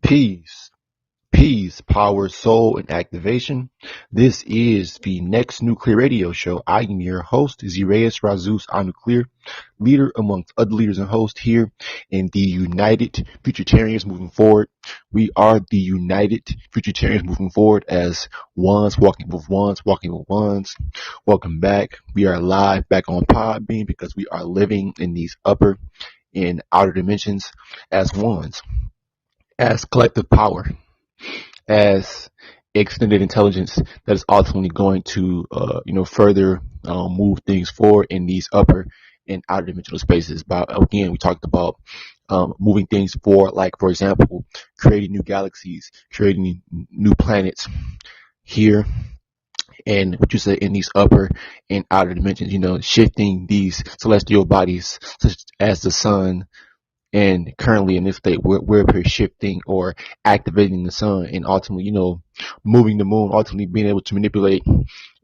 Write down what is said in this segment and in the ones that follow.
Peace, peace, power, soul, and activation. This is the Next Nuclear Radio Show. I am your host, Zirayas Razus Nuclear, leader amongst other leaders and hosts here in the United Futurtarians Moving Forward. We are the United Futurtarians Moving Forward as ones, walking with ones, walking with ones. Welcome back. We are live back on Podbean because we are living in these upper and outer dimensions as ones, as collective power, as extended intelligence that is ultimately going to, further move things forward in these upper and outer dimensional spaces. But again, we talked about moving things forward, like, for example, creating new galaxies, creating new planets here, and what you say in these upper and outer dimensions, shifting these celestial bodies such as the sun. And currently in this state, we're shifting or activating the sun and ultimately, moving the moon, ultimately being able to manipulate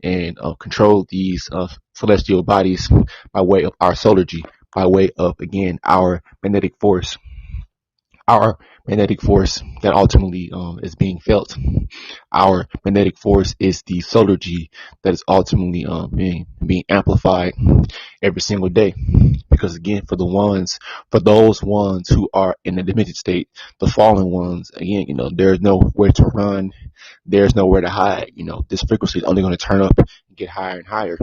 and control these celestial bodies by way of our solar G, by way of, again, our magnetic force that ultimately is being felt. Our magnetic force is the solar G that is ultimately being amplified every single day. Because again, for those ones who are in the dimension state, the fallen ones, again, there's nowhere to run, there's nowhere to hide. This frequency is only going to turn up and get higher and higher.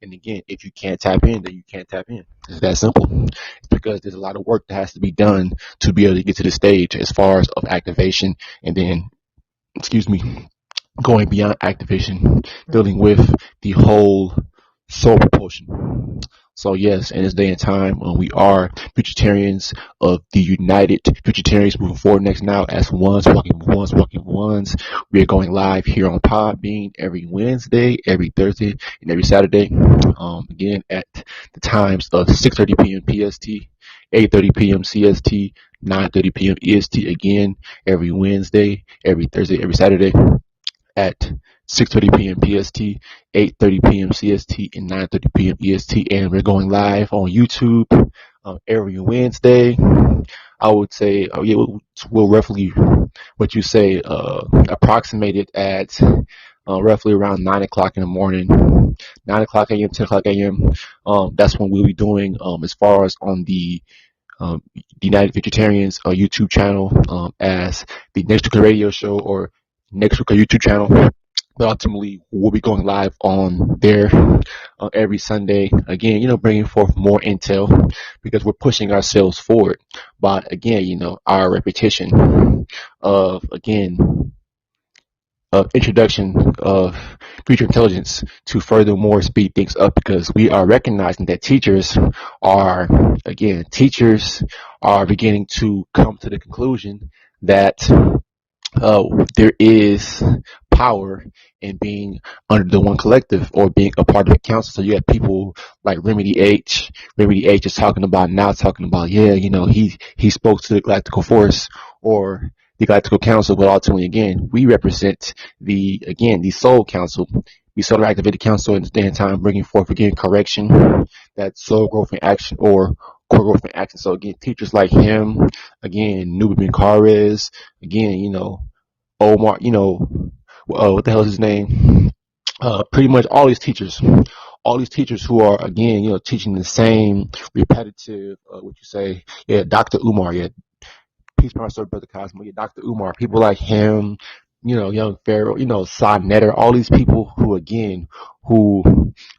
And again, if you can't tap in, then you can't tap in. It's that simple. It's because there's a lot of work that has to be done to be able to get to the stage as far as of activation, and then, going beyond activation, dealing with the whole soul propulsion. So yes, in this day and time, we are Futurtarians of the United Futurtarians Moving Forward next now as ones, walking with ones, walking with ones. We are going live here on Podbean every Wednesday, every Thursday, and every Saturday. Again, at the times of 6:30 p.m. PST, 8:30 p.m. CST, 9:30 p.m. EST. Again, every Wednesday, every Thursday, every Saturday at 6:30 p.m. PST, 8:30 p.m. CST, and 9:30 p.m. EST. And we're going live on YouTube every Wednesday. I would say, we'll roughly, approximate it at roughly around 9 o'clock in the morning, 9 o'clock a.m., 10 o'clock a.m. That's when we'll be doing, as far as on the United Futurtarians YouTube channel, as the Next Nuclear Radio Show or Next Nuclear YouTube channel. But ultimately, we'll be going live on there every Sunday. Again, bringing forth more intel because we're pushing ourselves forward. But again, our repetition of introduction of future intelligence to furthermore speed things up, because we are recognizing that teachers are beginning to come to the conclusion that there is power in being under the one collective or being a part of a council. So you have people like Remedy H. Remedy H is talking about, he spoke to the Galactical Force or the Galactical Council, but ultimately, again, we represent the Soul Council, the Solar Activated Council in this day and time, bringing forth, again, correction, that soul growth in action or core growth in action. So again, teachers like him, again, Nubian Carres, again, Omar, what the hell is his name? Pretty much all these teachers who are, again, teaching the same repetitive, Dr. Umar, peace, power, soul, brother Cosmo, Dr. Umar, people like him, young Pharaoh, Sa Netter, all these people who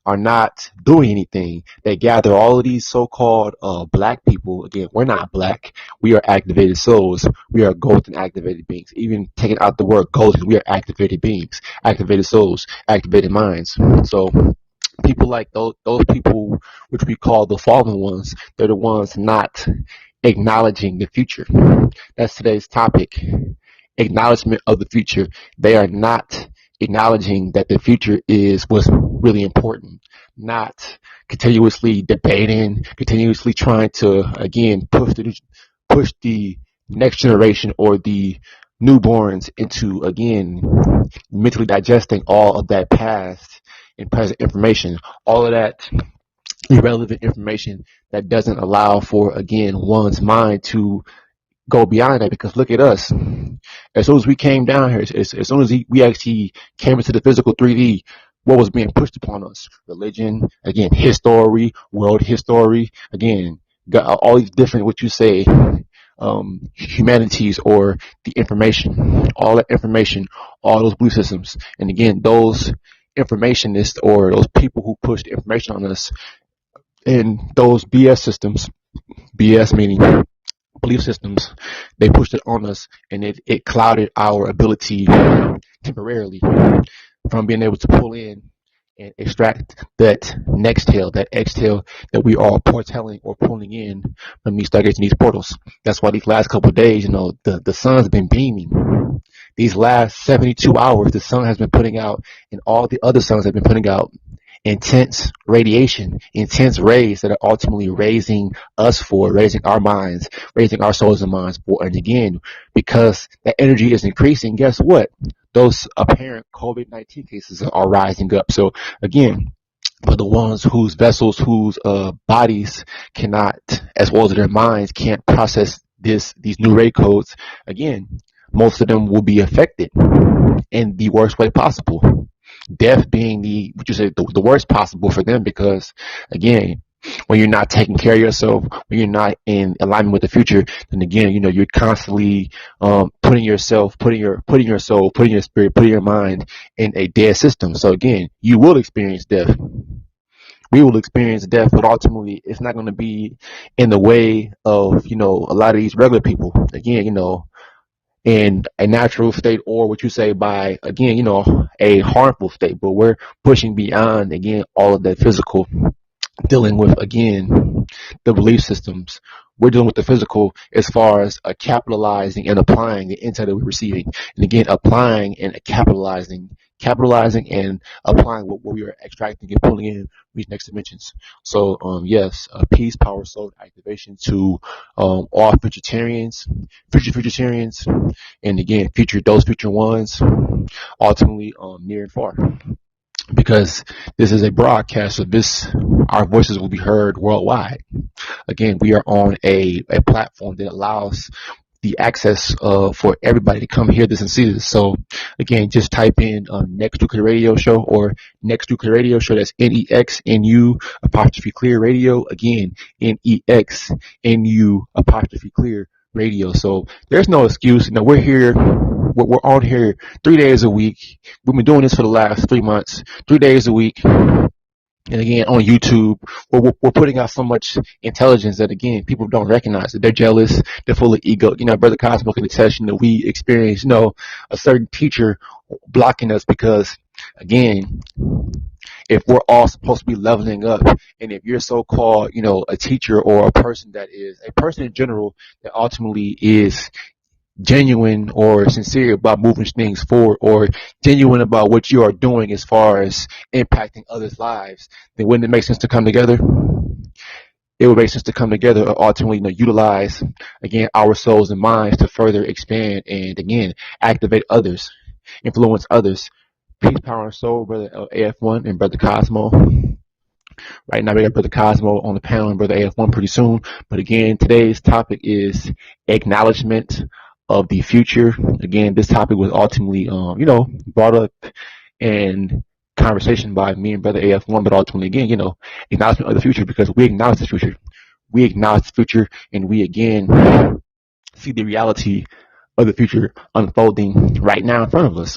are not doing anything. They gather all of these so-called black people. Again, we're not black. We are activated souls. We are golden activated beings. Even taking out the word golden, we are activated beings, activated souls, activated minds. So people like those people, which we call the fallen ones, they're the ones not acknowledging the future. That's today's topic. Acknowledgement of the future. They are not acknowledging that the future is what's really important, not continuously debating, continuously trying to, again, push the next generation or the newborns into, again, mentally digesting all of that past and present information, all of that irrelevant information that doesn't allow for, again, one's mind to go beyond that, because look at us. As soon as we came down here, as soon as we actually came into the physical 3D, what was being pushed upon us? Religion, again, history, world history, again, got all these different, what you say, humanities, or the information, all that information, all those belief systems. And again, those informationists, or those people who push the information on us, and those BS systems, BS meaning belief systems, they pushed it on us, and it clouded our ability temporarily from being able to pull in and extract that nextail, that exhale that we are foretelling or pulling in from these stargates and these portals. That's why these last couple of days, the sun's been beaming. These last 72 hours, the sun has been putting out, and all the other suns have been putting out intense radiation, intense rays that are ultimately raising us for, raising our minds, raising our souls and minds for. And again, because that energy is increasing, guess what? Those apparent COVID-19 cases are rising up. So again, for the ones whose vessels, whose bodies cannot, as well as their minds, can't process these new ray codes, again, most of them will be affected in the worst way possible. Death being the worst possible for them, because again, when you're not taking care of yourself, when you're not in alignment with the future, then again, you're constantly putting yourself, putting your soul, putting your spirit, putting your mind in a dead system. So again, you will experience death. We will experience death, but ultimately, it's not going to be in the way of a lot of these regular people. Again, in a natural state, or what you say by, again, a harmful state. But we're pushing beyond, again, all of that physical, dealing with, again, the belief systems. We're dealing with the physical as far as capitalizing and applying the insight that we're receiving. And again, applying and capitalizing and applying what we are extracting and pulling in these next dimensions. So, yes, peace, power, soul, activation to all futuritarians, futuritarians, and again, those future ones, ultimately near and far. Because this is a broadcast, so our voices will be heard worldwide. Again, we are on a platform that allows the access for everybody to come hear this and see this. So again, just type in Next Nuclear Radio Show, or Next Nuclear Radio Show. That's NEXNU apostrophe clear radio. Again, NEXNU apostrophe clear radio. So there's no excuse. We're here. We're on here 3 days a week. We've been doing this for the last 3 months, 3 days a week. And again, on YouTube, we're putting out so much intelligence that, again, people don't recognize it. They're jealous. They're full of ego. Brother Cosmo can attest, we experience, a certain teacher blocking us because, again, if we're all supposed to be leveling up, and if you're so-called, a teacher, or a person in general that ultimately is genuine or sincere about moving things forward, or genuine about what you are doing as far as impacting others' lives, then wouldn't it make sense to come together? It would make sense to come together and ultimately utilize, again, our souls and minds to further expand and, again, activate others, influence others. Peace, power, and soul, Brother AF1 and Brother Cosmo. Right now, we got Brother Cosmo on the panel and Brother AF1 pretty soon. But again, today's topic is acknowledgement of the future. Again, this topic was ultimately, brought up in conversation by me and Brother AF1, but ultimately, again, acknowledgement of the future, because we acknowledge the future. We acknowledge the future, and we, again, see the reality of the future unfolding right now in front of us.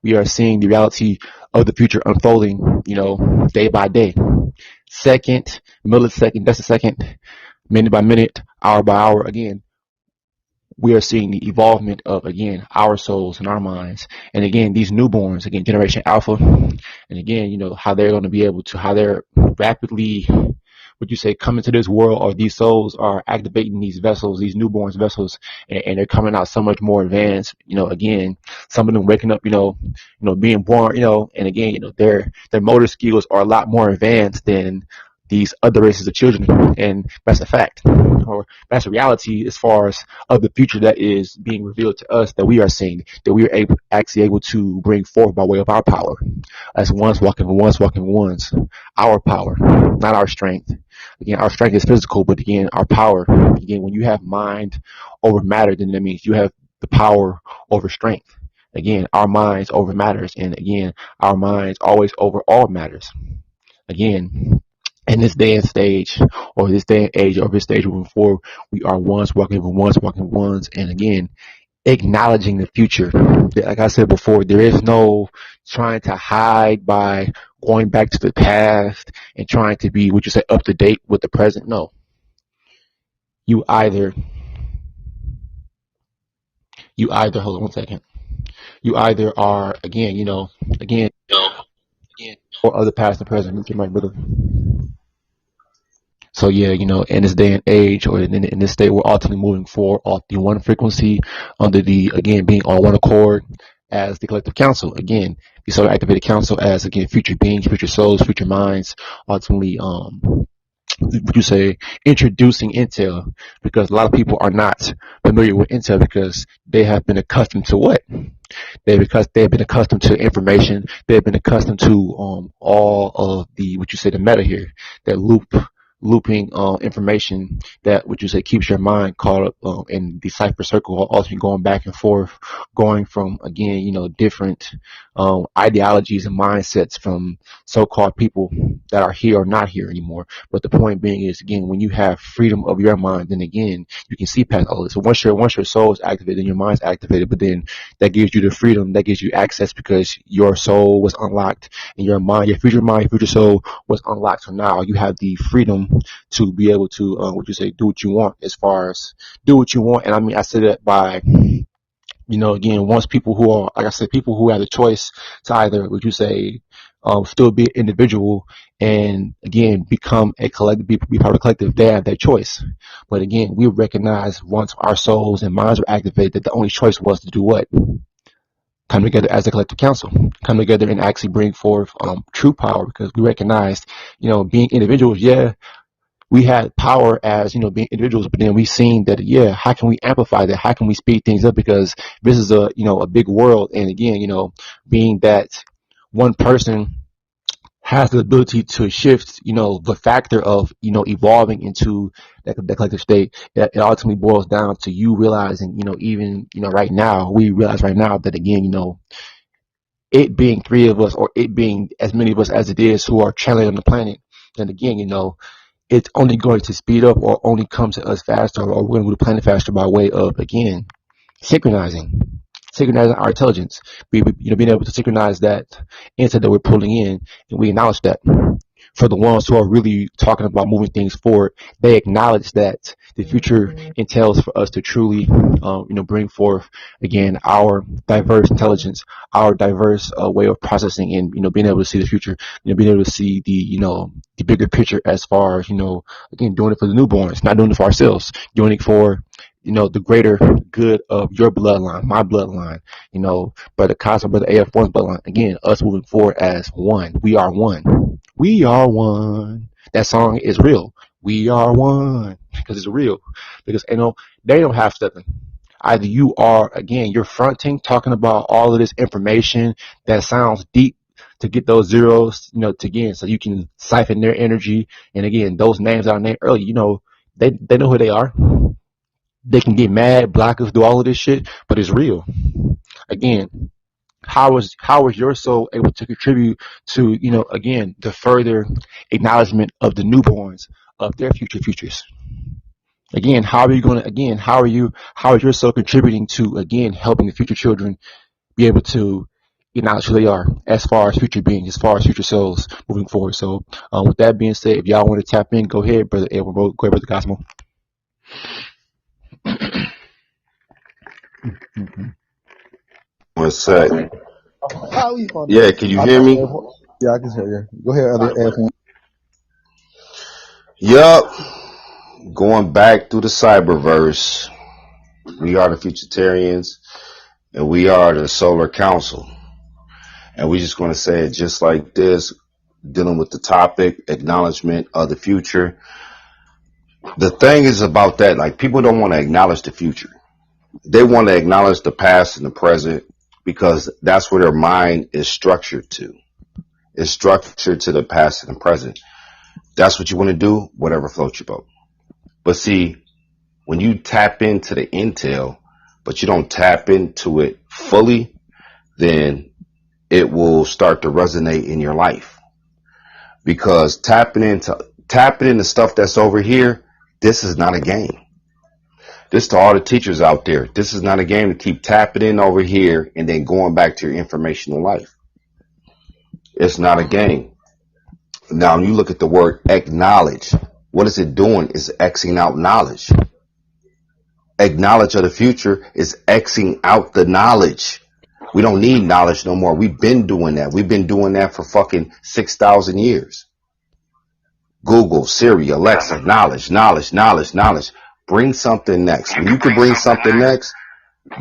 We are seeing the reality of the future unfolding, day by day, second, millisecond, decisecond, minute by minute, hour by hour. Again, we are seeing the evolvement of, again, our souls and our minds. And again, these newborns, again, Generation Alpha, and again, how they're going to be able to, how they're rapidly, would you say, coming to this world, or these souls are activating these vessels, these newborns vessels, and they're coming out so much more advanced. Again, some of them waking up, being born, and again, their motor skills are a lot more advanced than these other races of children, and that's a fact, or that's a reality as far as of the future that is being revealed to us, that we are seeing, that we are actually able to bring forth by way of our power, as ones walking for ones, our power, not our strength, Again, our strength is physical, but again, our power, again, when you have mind over matter, then that means you have the power over strength. Again, our minds over matters, and again, our minds always over all matters. Again, in this day and stage, or this day and age, or this stage moving forward, we are ones walking with ones, walking with ones, and again, acknowledging the future. Like I said before, there is no trying to hide by going back to the past and trying to be, what you say, up to date with the present. No, you either, hold on one second. You either are, again, again, or other past and present. Look at my brother. So yeah, in this day and age, or in this state, we're ultimately moving forward off the one frequency, under the, again, being on one accord as the collective council. Again, the solar activated council as, again, future beings, future souls, future minds, ultimately, would you say, introducing intel, because a lot of people are not familiar with intel because they have been accustomed to what? Because they've been accustomed to information. They've been accustomed to all of the, what you say, the meta here, that looping information that, what you say, keeps your mind caught up in the cipher circle, also going back and forth, going from, again, different ideologies and mindsets from so-called people that are here or not here anymore. But the point being is, again, when you have freedom of your mind, then again, you can see past all this. So once your soul is activated, then your mind's activated, but then that gives you the freedom, that gives you access, because your soul was unlocked, and your mind, your future soul was unlocked. So now you have the freedom to be able to, what you say, do what you want, as far as do what you want. And I mean, I say that by, again, once people who are, like I said, people who have the choice to either, would you say, still be an individual and, again, become a collective, be part of the collective, they have that choice. But again, we recognize, once our souls and minds were activated, that the only choice was to do what? Come together as a collective council, come together and actually bring forth true power, because we recognized, being individuals, yeah, we had power as, being individuals, but then we seen that, yeah, how can we amplify that? How can we speed things up? Because this is a big world. And again, being that one person has the ability to shift, the factor of, evolving into that collective state, it ultimately boils down to you realizing, even, right now, we realize right now that, again, it being three of us, or it being as many of us as it is, who are traveling on the planet, then again, it's only going to speed up, or only come to us faster, or we're going to move the planet faster by way of, again, synchronizing our intelligence, being able to synchronize that insight that we're pulling in, and we acknowledge that. For the ones who are really talking about moving things forward, they acknowledge that the future entails for us to truly, bring forth, again, our diverse intelligence, our diverse way of processing, and, being able to see the future, being able to see the bigger picture, as far as, again, doing it for the newborns, not doing it for ourselves, doing it for, the greater good of your bloodline, my bloodline, Brother Cosmo, Brother AF1's bloodline. Again, us moving forward as one. We are one. We are one. That song is real. We are one. Because it's real. Because, they don't have something. Either you are, again, you're fronting, talking about all of this information that sounds deep, to get those zeros, to, again, so you can siphon their energy. And again, those names that I named earlier, they know who they are. They can get mad, block us, do all of this shit, but it's real. Again, how is your soul able to contribute to, again, the further acknowledgement of the newborns, of their futures? Again, how is your soul contributing to, again, helping the future children be able to acknowledge who they are, as far as future beings, as far as future souls moving forward? So, with that being said, if y'all want to tap in, go ahead, Brother Edward, go ahead, Brother Cosmo. One sec. Yeah, can you hear me? Yeah, I can hear you. Go ahead, other F1. Yup. Going back through the cyberverse. We are the Futurtarians, and we are the Solar Council. And we're just going to say it just like this, dealing with the topic, acknowledgement of the future. The thing is about that, like, people don't want to acknowledge the future. They want to acknowledge the past and the present, because that's where their mind is structured to. It's structured to the past and the present. that's what you want to do, whatever floats your boat. But see, when you tap into the intel, but you don't tap into it fully, then it will start to resonate in your life. Because tapping into stuff that's over here, this is not a game. This to all the teachers out there. This is not a game to keep tapping in over here and then going back to your informational life. It's not a game. Now, when you look at the word acknowledge, what is it doing? It's Xing out knowledge. Acknowledge of the future is Xing out the knowledge. We don't need knowledge no more. We've been doing that. We've been doing that for fucking 6,000 years. Google, Siri, Alexa, knowledge. Bring something next. When you can bring something next,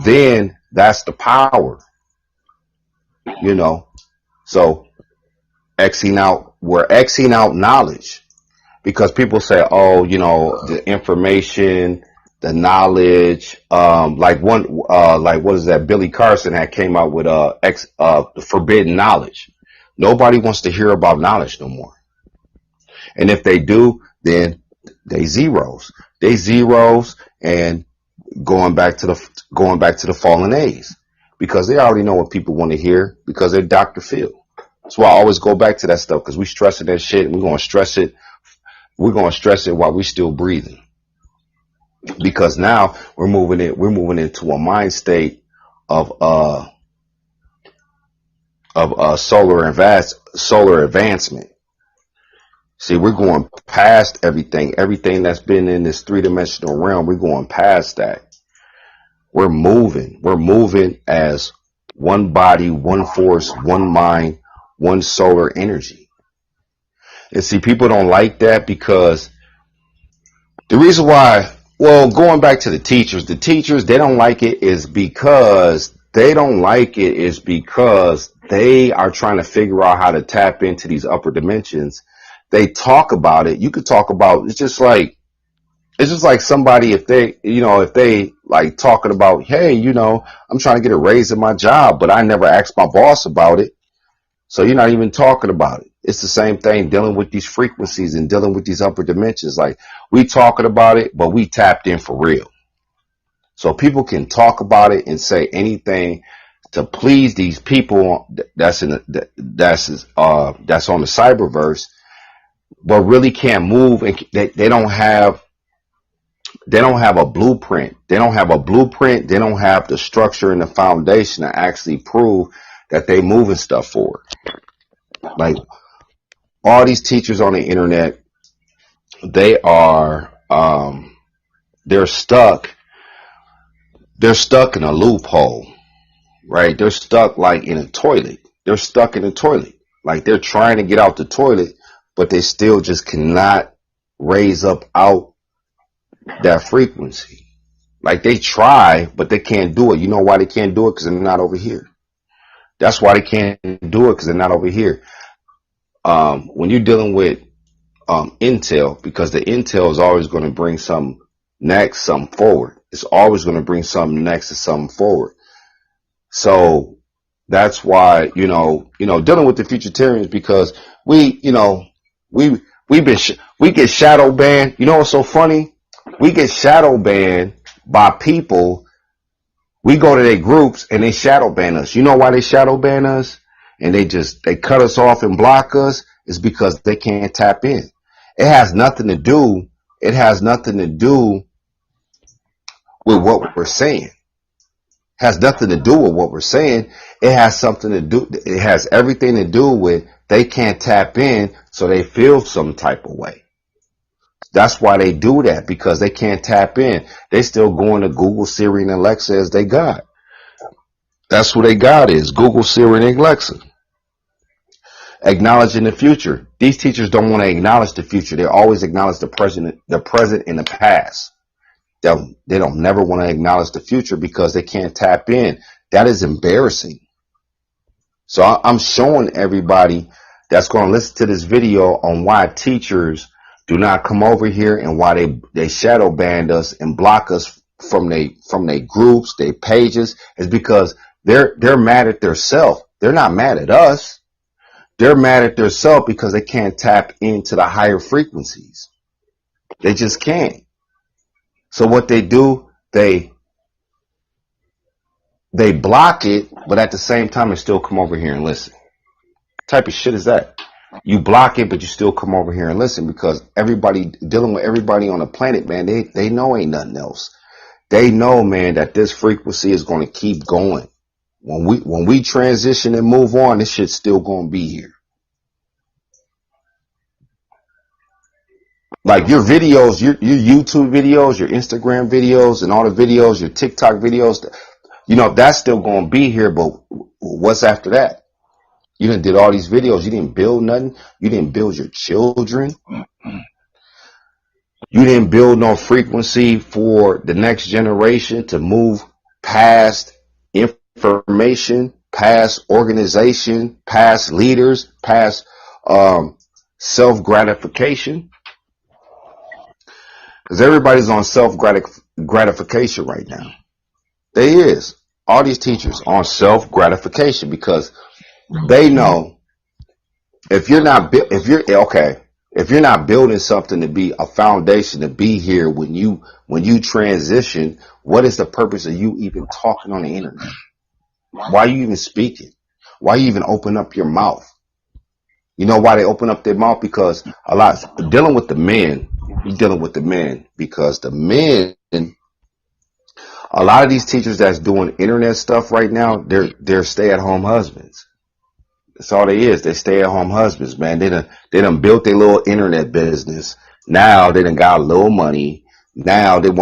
then that's the power. You know, so we're Xing out knowledge, because people say, oh, you know, the information, the knowledge, like what is that? Billy Carson had came out with the forbidden knowledge. Nobody wants to hear about knowledge no more. And if they do, then they zeros and going back to the fallen A's, because they already know what people want to hear, because they're Dr. Phil. That's why I always go back to that stuff, because we stressing that shit, and we're going to stress it while we're still breathing. Because now we're moving into a mind state of solar advancement. See, we're going past everything that's been in this 3-dimensional realm. We're going past that. We're moving as one body, one force, one mind, one solar energy. And see, people don't like that, because the reason why, well, going back to the teachers, they don't like it is because they are trying to figure out how to tap into these upper dimensions. They talk about it. You could talk about, it's just like somebody, if they like talking about, hey, you know, I'm trying to get a raise in my job, but I never asked my boss about it. So you're not even talking about it. It's the same thing dealing with these frequencies and dealing with these upper dimensions. Like, we talking about it, but we tapped in for real. So people can talk about it and say anything to please these people that's on the cyberverse, but really can't move, and they don't have a blueprint. They don't have the structure and the foundation to actually prove that they moving stuff forward. Like, all these teachers on the internet, they are they're stuck in a loophole, right? They're stuck like in a toilet. Like, they're trying to get out the toilet, but they still just cannot raise up out that frequency. Like, they try, but they can't do it. You know why they can't do it? Because they're not over here. That's why they can't do it, because they're not over here. When you're dealing with intel, because the intel is always going to bring some next, some forward. It's always going to bring something next and something forward. So that's why, dealing with the Futurtarians, because we get shadow banned. You know what's so funny? We get shadow banned by people. We go to their groups and they shadow ban us. You know why they shadow ban us? And they cut us off and block us? Is because they can't tap in. It has nothing to do with what we're saying. Has nothing to do with what we're saying. It has everything to do with they can't tap in, so they feel some type of way. That's why they do that, because they can't tap in. They still going to Google, Siri, and Alexa as they God. That's what they God is, Google, Siri, and Alexa. Acknowledging the future. These teachers don't want to acknowledge the future. They always acknowledge the present, and the past. They don't never want to acknowledge the future because they can't tap in. That is embarrassing. So I'm showing everybody that's going to listen to this video on why teachers do not come over here, and why they shadow banned us and block us from they groups, their pages, is because they're mad at themselves. They're not mad at us. they're mad at themselves because they can't tap into the higher frequencies. They just can't. So what they do, they block it, but at the same time, they still come over here and listen. What type of shit is that? You block it, but you still come over here and listen, because everybody dealing with everybody on the planet, man, they know ain't nothing else. They know, man, that this frequency is going to keep going. When we transition and move on, this shit's still going to be here. Like your videos, your YouTube videos, your Instagram videos, and all the videos, your TikTok videos, that's still going to be here. But what's after that? You done did all these videos. You didn't build nothing. You didn't build your children. You didn't build no frequency for the next generation to move past information, past organization, past leaders, past self-gratification. Because everybody's on self-gratification right now. They is. All these teachers on self-gratification because they know if you're not building something to be a foundation to be here when you transition, what is the purpose of you even talking on the internet? Why are you even speaking? Why you even open up your mouth? You know why they open up their mouth? Because dealing with the men, because the men, a lot of these teachers that's doing internet stuff right now, they're stay-at-home husbands. That's all they is. They stay-at-home husbands, man. They done built their little internet business. Now they done got a little money. Now you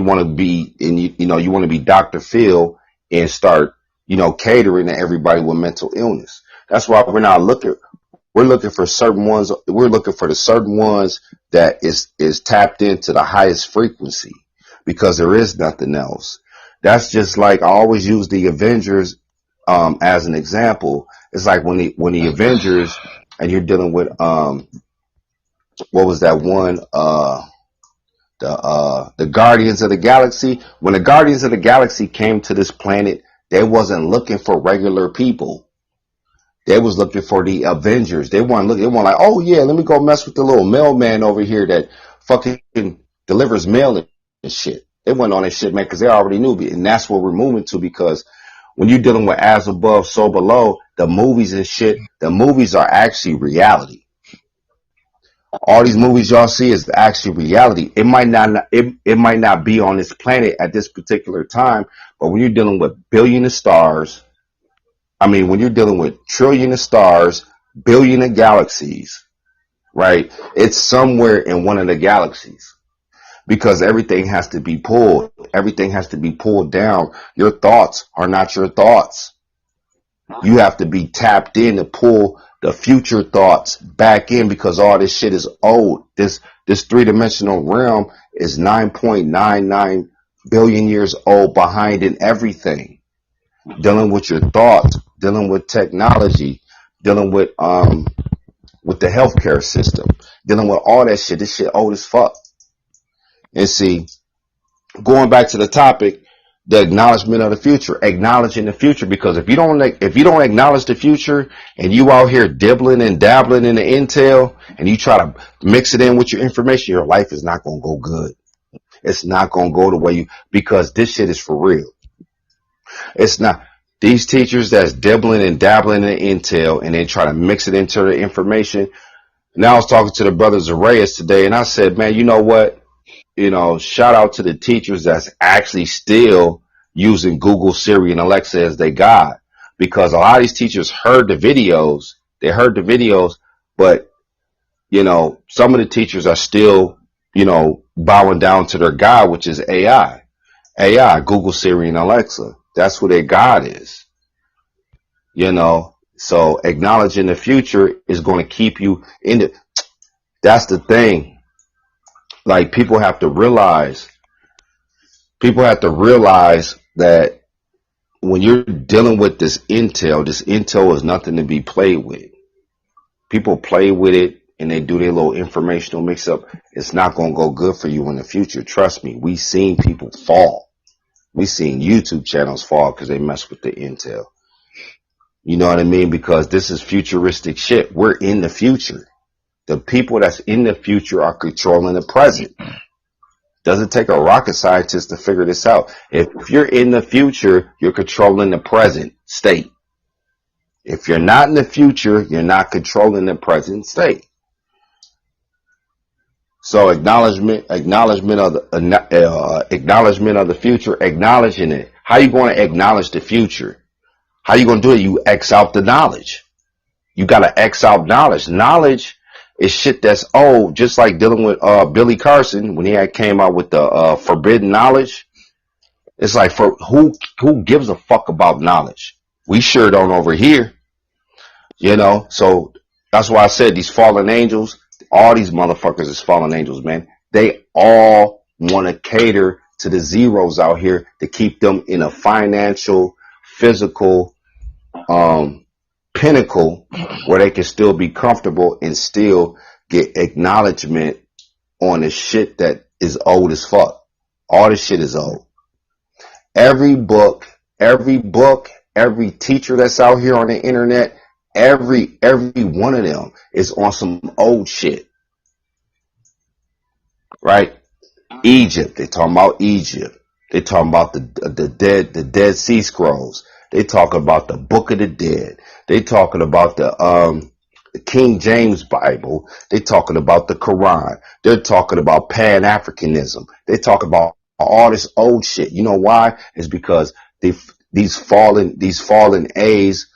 want to be, and you want to be Dr. Phil and start, catering to everybody with mental illness. That's why we're looking for certain ones. We're looking for the certain ones that is tapped into the highest frequency, because there is nothing else. That's just like I always use the Avengers as an example. It's like when the Avengers, and you're dealing with what was that one the Guardians of the Galaxy. When the Guardians of the Galaxy came to this planet, they wasn't looking for regular people. They was looking for the Avengers. They weren't like, oh yeah, let me go mess with the little mailman over here that fucking delivers mail and shit. They went on that shit, man, because they already knew. And that's what we're moving to, because when you're dealing with as above, so below, the movies and shit, the movies are actually reality. All these movies y'all see is actually reality. It might not be on this planet at this particular time, but when you're dealing with billion of stars, when you're dealing with trillion of stars, billion of galaxies, right? It's somewhere in one of the galaxies, because everything has to be pulled. Everything has to be pulled down. Your thoughts are not your thoughts. You have to be tapped in to pull the future thoughts back in, because all this shit is old. This three-dimensional realm is 9.99 billion years old behind in everything. Dealing with your thoughts, dealing with technology, dealing with the healthcare system, dealing with all that shit. This shit old as fuck. And see, going back to the topic, the acknowledgement of the future, acknowledging the future, because if you don't acknowledge the future and you out here dibbling and dabbling in the intel and you try to mix it in with your information, your life is not going to go good. It's not going to go the way because this shit is for real. It's not. These teachers that's dibbling and dabbling in the intel and then try to mix it into the information. Now I was talking to the brothers Arrayas today, and I said, man, you know what? Shout out to the teachers that's actually still using Google, Siri, and Alexa as they God, because a lot of these teachers heard the videos. They heard the videos, but some of the teachers are still, bowing down to their God, which is AI, Google, Siri, and Alexa. That's who their God is. So acknowledging the future is going to keep you in it. That's the thing. Like, people have to realize that when you're dealing with this intel is nothing to be played with. People play with it and they do their little informational mix up. It's not going to go good for you in the future. Trust me. We've seen people fall. We've seen YouTube channels fall because they mess with the intel. You know what I mean? Because this is futuristic shit. We're in the future. The people that's in the future are controlling the present. Doesn't take a rocket scientist to figure this out. If you're in the future, you're controlling the present state. If you're not in the future, you're not controlling the present state. So acknowledgement of the future, acknowledging it. How you going to acknowledge the future? How you going to do it? You X out the knowledge. You got to X out knowledge. Knowledge is shit that's old, just like dealing with Billy Carson when he came out with the forbidden knowledge. It's like, for who gives a fuck about knowledge? We sure don't over here, you know. So that's why I said these fallen angels, all these motherfuckers is fallen angels, man. They all want to cater to the zeros out here to keep them in a financial, physical pinnacle where they can still be comfortable and still get acknowledgement on the shit that is old as fuck. All this shit is old. Every book, every teacher that's out here on the internet, every one of them is on some old shit. Right? Egypt, they talking about Egypt. They talking about the Dead Sea Scrolls. They talking about the Book of the Dead. They talking about the King James Bible. They talking about the Quran. They're talking about Pan-Africanism. They talk about all this old shit. You know why? It's because these fallen A's,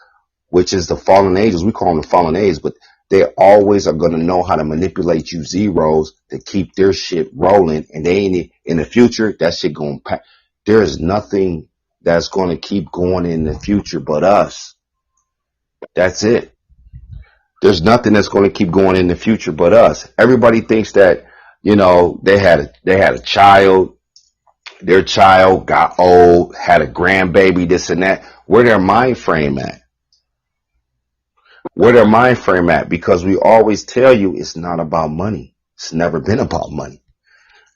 which is the fallen angels, we call them the fallen A's, but they always are going to know how to manipulate you zeros to keep their shit rolling. And they ain't in the future, that shit going to there is nothing that's going to keep going in the future but us. That's it. There's nothing that's going to keep going in the future but us. Everybody thinks that, you know, they had a child, their child got old, had a grandbaby, this and that. Where their mind frame at? Where their mind frame at? Because we always tell you it's not about money. It's never been about money.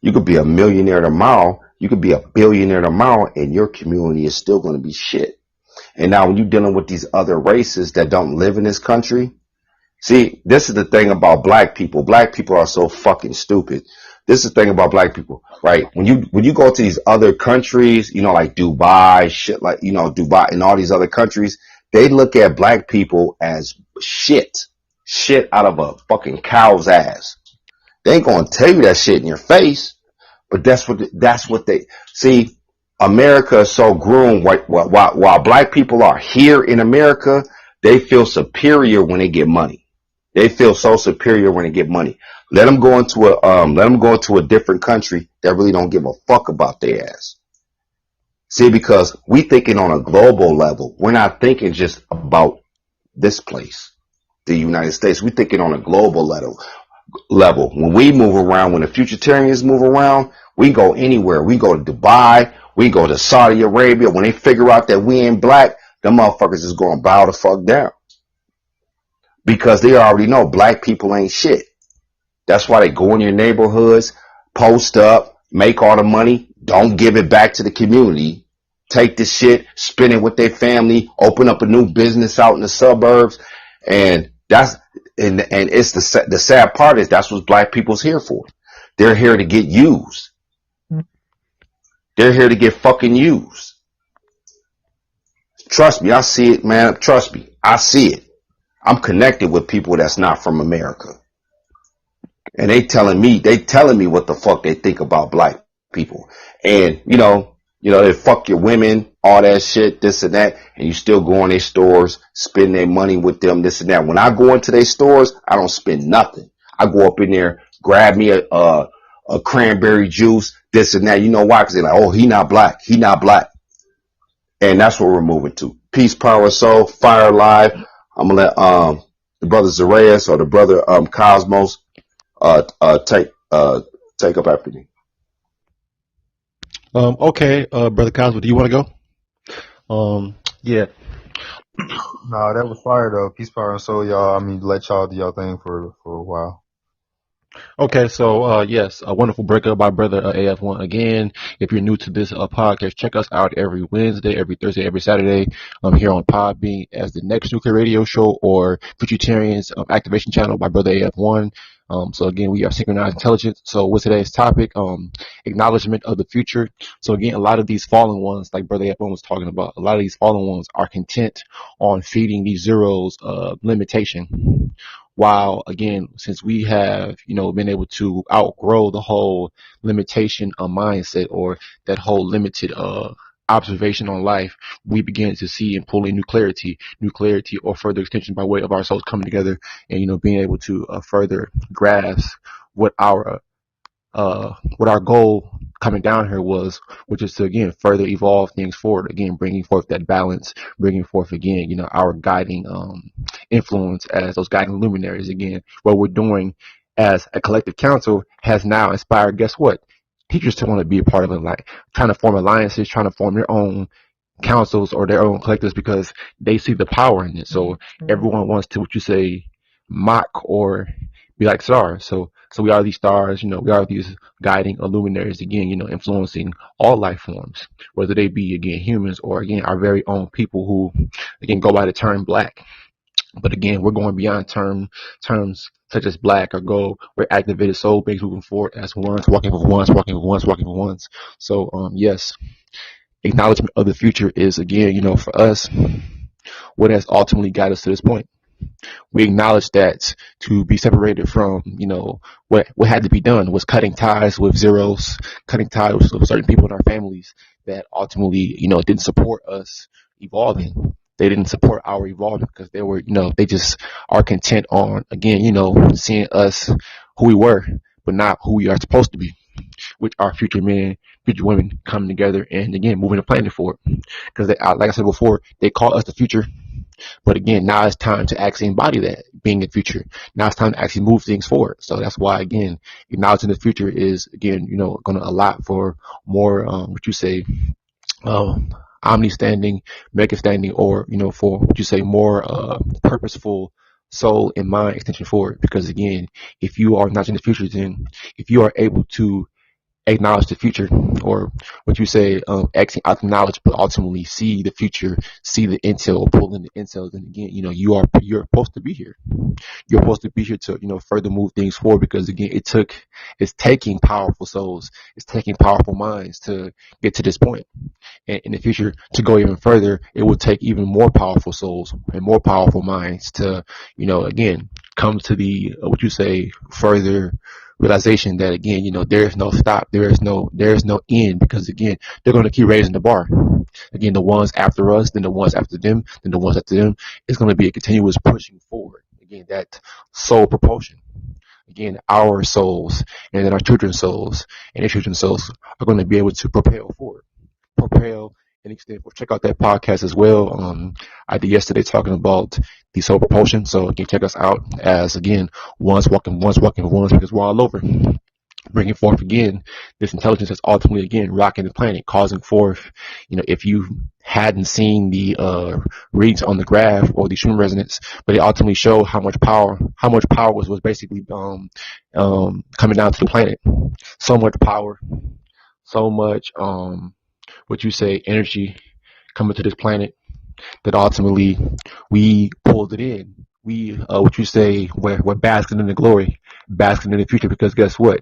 You could be a millionaire tomorrow. You could be a billionaire tomorrow, and your community is still going to be shit. And now when you're dealing with these other races that don't live in this country, see, this is the thing about black people. Black people are so fucking stupid. This is the thing about black people, right? When you go to these other countries, you know, like Dubai, shit like, you know, Dubai and all these other countries, they look at black people as shit out of a fucking cow's ass. They ain't gonna tell you that shit in your face, but that's what they see. America is so groomed. While black people are here in America, they feel superior when they get money. They feel so superior when they get money. Let them go into a different country that really don't give a fuck about their ass. See, because we thinking on a global level. We're not thinking just about this place, the United States. We thinking on a global level. When we move around, when the Futurtarians move around, we go anywhere. We go to Dubai. We go to Saudi Arabia. When they figure out that we ain't black, them motherfuckers is going to bow the fuck down. Because they already know black people ain't shit. That's why they go in your neighborhoods, post up, make all the money, don't give it back to the community, take the shit, spend it with their family, open up a new business out in the suburbs, and it's the sad part is that's what black people's here for. They're here to get used. They're here to get fucking used. Trust me, I see it, man. Trust me, I see it. I'm connected with people that's not from America. And they telling me what the fuck they think about black people. And, you know, they fuck your women, all that shit, this and that, and you still go in their stores, spend their money with them, this and that. When I go into their stores, I don't spend nothing. I go up in there, grab me a cranberry juice, this and that. You know why? Because they're like, oh, he not black. He not black. And that's what we're moving to. Peace, power, soul, fire live. I'm going to let the brother Zareas or the brother Cosmos take up after me. Okay, Brother Cosmo, do you want to go? Yeah. Nah, that was fire though. Peace, power, and soul, y'all. I mean, let y'all do y'all thing for a while. Okay, so yes, a wonderful breakup by brother AF1 again. If you're new to this podcast, check us out every Wednesday, every Thursday, every Saturday. Here on Podbean as the Next Nuclear Radio Show or Futuritarians Activation Channel by brother AF1. So again, we are synchronized intelligence. So with today's topic, acknowledgement of the future. So again, a lot of these fallen ones, like brother AF1 was talking about, a lot of these fallen ones are content on feeding these zeros limitation. While again, since we have, been able to outgrow the whole limitation of mindset or that whole limited observation on life, we begin to see and pull in new clarity or further extension by way of our souls coming together and, being able to further grasp what our what our goal coming down here was, which is to again further evolve things forward. Again, bringing forth that balance, bringing forth again, our guiding influence as those guiding luminaries. Again, what we're doing as a collective council has now inspired. Guess what? Teachers to want to be a part of it, like trying to form alliances, trying to form their own councils or their own collectives because they see the power in it. So everyone wants to, what you say, mock or be like stars. So we are these stars, we are these guiding luminaries again, influencing all life forms, whether they be again humans or again our very own people who again go by the term black. But again, we're going beyond terms such as black or gold. We're activated soul beings moving forward as ones, walking with ones, walking with ones, walking with ones. So yes, acknowledgement of the future is again, for us, what has ultimately got us to this point. We acknowledge that to be separated from, what had to be done was cutting ties with zeros, cutting ties with certain people in our families that ultimately, didn't support us evolving. They didn't support our evolving because they were, they just are content on, again, seeing us who we were, but not who we are supposed to be, which are future men, future women coming together and again moving the planet forward. Because like I said before, they call us the future, but again, now it's time to actually embody that being the future. Now it's time to actually move things forward. So that's why again, acknowledging the future is again, going to allow for more, what you say, omni standing, mega standing, or for what you say, more purposeful soul and mind extension forward. Because again, if you are not in the future, then if you are able to acknowledge the future, or what you say, acknowledge, but ultimately see the future, see the intel, pull in the intel. And again, you're supposed to be here. You're supposed to be here to further move things forward. Because again, it's taking powerful souls, it's taking powerful minds to get to this point. And in the future, to go even further, it will take even more powerful souls and more powerful minds to, again, come to the what you say further realization that again, there is no stop, there is no end, because again, they're going to keep raising the bar. Again, the ones after us, then the ones after them, then the ones after them. It's going to be a continuous pushing forward. Again, that soul propulsion. Again, our souls and then our children's souls and their children's souls are going to be able to propel forward, propel and extend. Check out that podcast as well. I did yesterday talking about the soul propulsion. So again, check us out as again, ones walking ones, because we're all over. Bringing forth again this intelligence that's ultimately again rocking the planet, causing forth, if you hadn't seen the reads on the graph or the Schumann resonance, but it ultimately showed how much power was basically coming down to the planet. So much power, so much what you say energy coming to this planet that ultimately we pulled it in. We what you say, we're basking in the glory, basking in the future, because guess what?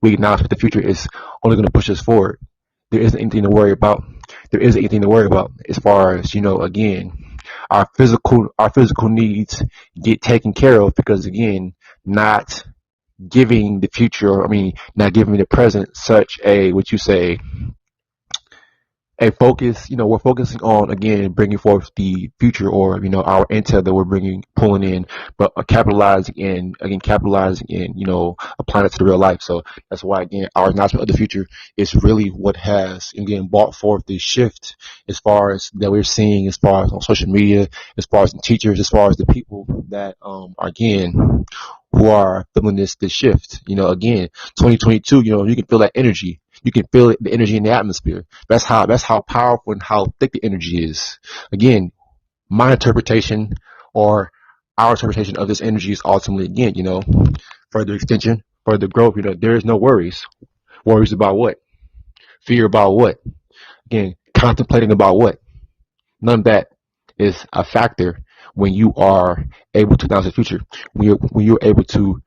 We acknowledge that the future is only going to push us forward. There isn't anything to worry about. There isn't anything to worry about as far as, again, our physical needs get taken care of, because again, not giving the future, not giving the present such a, what you say, a focus. We're focusing on again bringing forth the future, or our intel that we're pulling in, but capitalizing in, applying it to the real life. So that's why again our announcement of the future is really what has again brought forth this shift, as far as that we're seeing, as far as on social media, as far as the teachers, as far as the people that again who are feeling this shift. Again, 2022, you can feel that energy. You can feel it, the energy in the atmosphere. That's how powerful and how thick the energy is. Again, my interpretation or our interpretation of this energy is ultimately again, further extension, further growth. There is no worries. Worries about what? Fear about what? Again, contemplating about what? None of that is a factor when you are able to announce the future. When you're able to,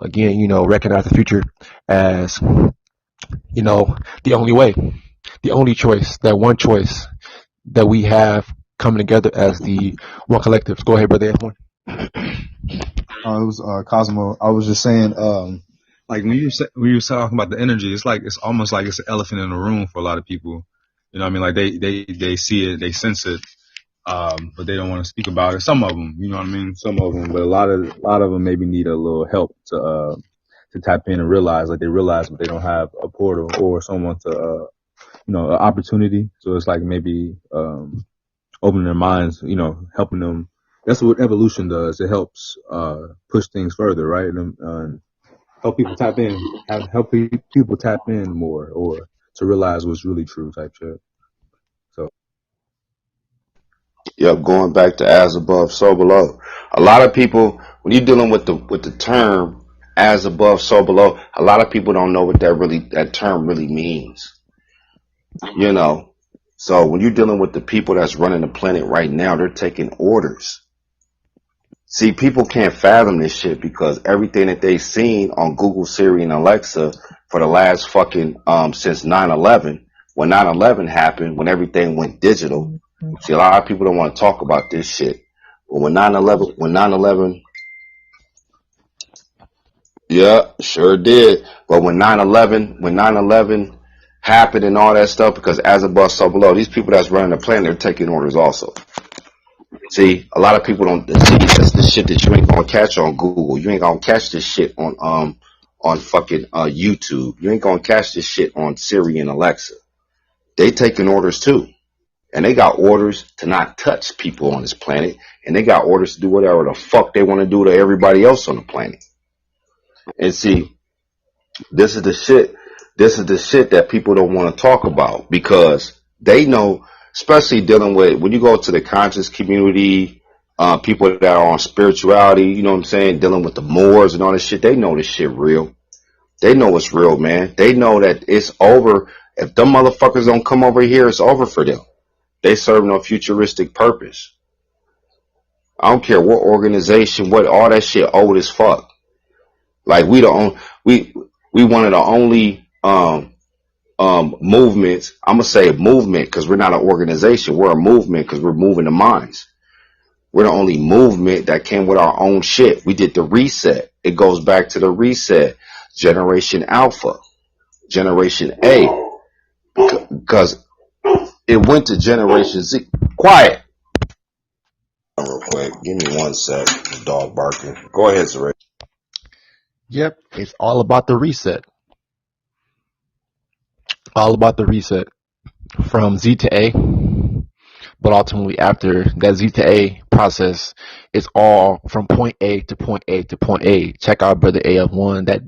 again, recognize the future as, the only way, the only choice, that one choice that we have coming together as the one collective. Go ahead, brother. It was Cosmo. I was just saying, Like when you were talking about the energy, it's almost like it's an elephant in the room for a lot of people. You know what I mean? Like they see it, they sense it, but they don't want to speak about it. Some of them, you know what I mean? Some of them, but a lot of them maybe need a little help to tap in and realize, like they realize, but they don't have a portal or someone to, an opportunity. So it's like maybe, opening their minds, helping them. That's what evolution does. It helps, push things further, right? And help people tap in, help people tap in more or to realize what's really true type shit. So, Yep, going back to as above, so below. A lot of people, when you're dealing with the term as above, so below, a lot of people don't know what that term really means. So when you're dealing with the people that's running the planet right now, they're taking orders. See, people can't fathom this shit because everything that they've seen on Google, Siri, and Alexa for the last fucking since 9/11, when 9/11 happened, when everything went digital. See, a lot of people don't want to talk about this shit. But when 9/11, yeah, sure did. But when 9/11 happened and all that stuff, because as above, so below, these people that's running the planet, they're taking orders also. See, a lot of people don't see that's the shit that you ain't gonna catch on Google. You ain't gonna catch this shit on fucking YouTube. You ain't gonna catch this shit on Siri and Alexa. They taking orders too. And they got orders to not touch people on this planet. And they got orders to do whatever the fuck they want to do to everybody else on the planet. And see, this is the shit. This is the shit that people don't want to talk about because they know, especially dealing with when you go to the conscious community, people that are on spirituality, you know what I'm saying, dealing with the Moors and all this shit. They know this shit real. They know it's real, man. They know that it's over. If them motherfuckers don't come over here, it's over for them. They serve no futuristic purpose. I don't care what organization, what all that shit old as fuck. Like we one of the only movements. I'm gonna say movement because we're not an organization. We're a movement because we're moving the minds. We're the only movement that came with our own shit. We did the reset. It goes back to the reset. Generation Alpha, Generation A, because it went to Generation Z. Quiet. Real quick, give me 1 sec. The dog barking. Go ahead, Saray. Yep, it's all about the reset. All about the reset from Z to A. But ultimately, after that Z to A process, it's all from point A to point A to point A. Check out Brother AF1, that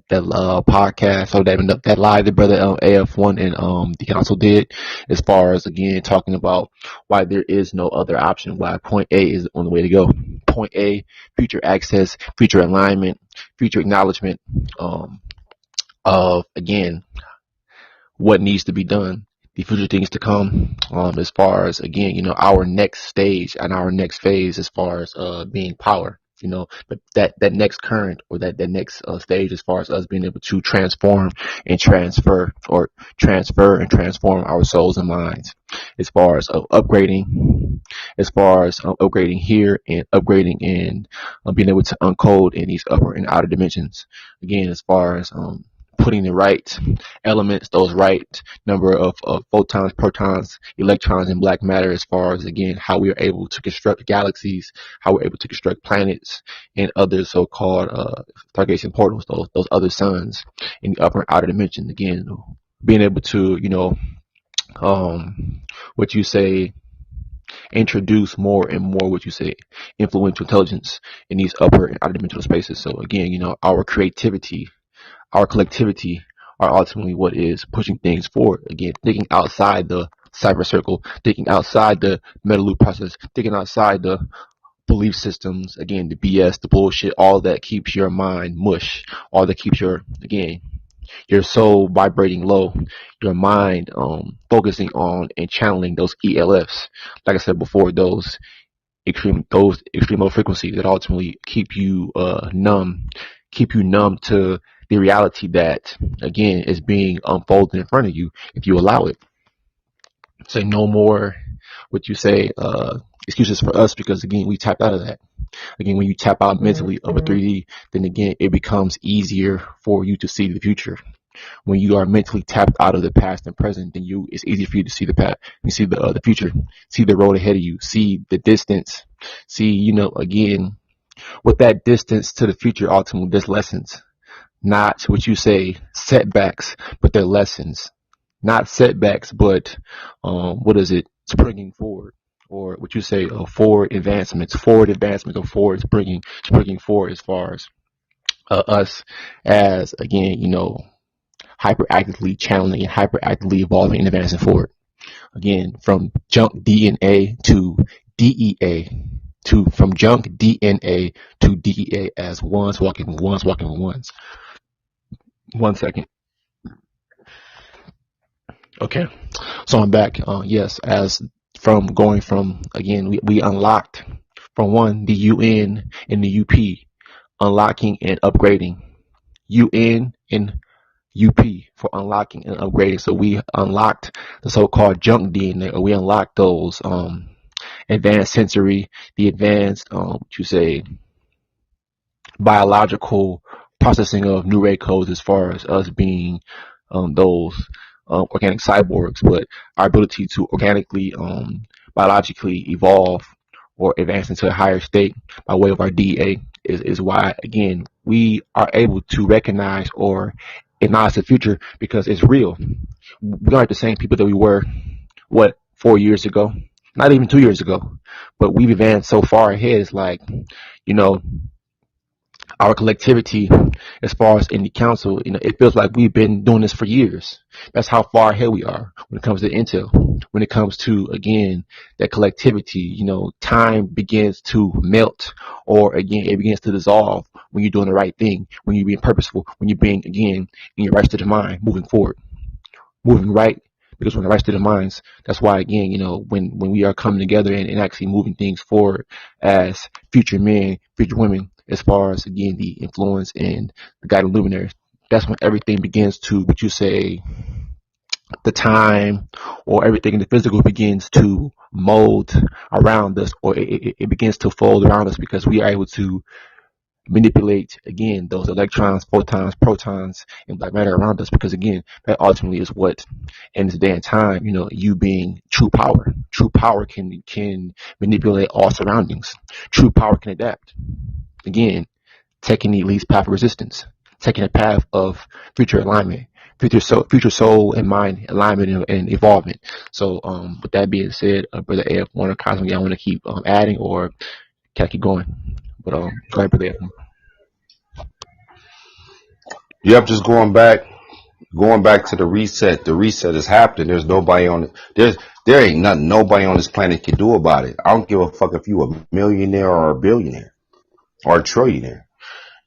podcast, or that live that Brother AF1 and the council did, as far as again talking about why there is no other option, why point A is the only way to go. Point A, future access, future alignment, future acknowledgement of again what needs to be done, the future things to come, as far as again, our next stage and our next phase as far as being power. But that next current or that next stage as far as us being able to transform and transfer and transform our souls and minds, as far as upgrading, here and upgrading and being able to uncode in these upper and outer dimensions. Again, as far as putting the right elements, those right number of photons, protons, electrons, and black matter, as far as again how we are able to construct galaxies, how we're able to construct planets and other so-called stargazing portals, those other suns in the upper and outer dimensions. Again, being able to what you say, introduce more and more what you say, influential intelligence in these upper and outer dimensional spaces. So again, our creativity, our collectivity are ultimately what is pushing things forward. Again, thinking outside the cyber circle, thinking outside the meta loop process, thinking outside the belief systems, again, the BS, the bullshit, all that keeps your mind mush, all that keeps your soul vibrating low, your mind focusing on and channeling those ELFs. Like I said before, those extreme low frequencies that ultimately keep you numb to the reality that again is being unfolded in front of you if you allow it. Say no more what you say excuses for us, because again we tapped out of that. Again, when you tap out mentally of a 3D, then again it becomes easier for you to see the future. When you are mentally tapped out of the past and present, then it's easy for you to see the past, you see the future, see the road ahead of you, see the distance, see, again, with that distance to the future, ultimately there's lessons, not what you say setbacks, but they're lessons, not setbacks, but what is it, springing forward, or what you say, forward advancements, or forward springing forward, as far as us as, again, hyperactively channeling and hyperactively evolving and advancing forward. Again, from junk DNA to DEA, from junk DNA to DEA, as ones walking ones walking ones. 1 second. Okay, so I'm back. Yes, as from going from, again, we unlocked from one, the UN and the UP, unlocking and upgrading. UN and UP for unlocking and upgrading. So we unlocked the so-called junk DNA, or we unlocked those advanced sensory, the advanced what you say, biological processing of new ray codes, as far as us being those organic cyborgs, but our ability to organically, biologically evolve or advance into a higher state by way of our DA is why, again, we are able to recognize or acknowledge the future, because it's real. We aren't the same people that we were, 4 years ago, not even 2 years ago, but we've advanced so far ahead. It's like, you know, our collectivity, as far as in the council, it feels like we've been doing this for years. That's how far ahead we are when it comes to intel. When it comes to, again, that collectivity, time begins to melt, or again, it begins to dissolve when you're doing the right thing, when you're being purposeful, when you're being, again, in your right state of mind, moving forward, moving right. Because we're in the right state of minds, that's why, again, when we are coming together and actually moving things forward as future men, future women, as far as, again, the influence and the guiding luminaries, that's when everything begins to, what you say, the time or everything in the physical begins to mold around us, or it begins to fold around us, because we are able to manipulate, again, those electrons, photons, protons, and black matter around us, because again, that ultimately is what, in this day and time, you being true power can manipulate all surroundings. True power can adapt, again, taking the least path of resistance, taking a path of future alignment, future soul and mind alignment and evolvement. So with that being said, Brother AF, Warner Cosmo, I want to keep adding, or can I keep going? But go ahead, Brother AF. Yep, just going back to the reset. The reset is happening. There's nobody on it. There ain't nothing nobody on this planet can do about it. I don't give a fuck if you a millionaire or a billionaire or a trillionaire.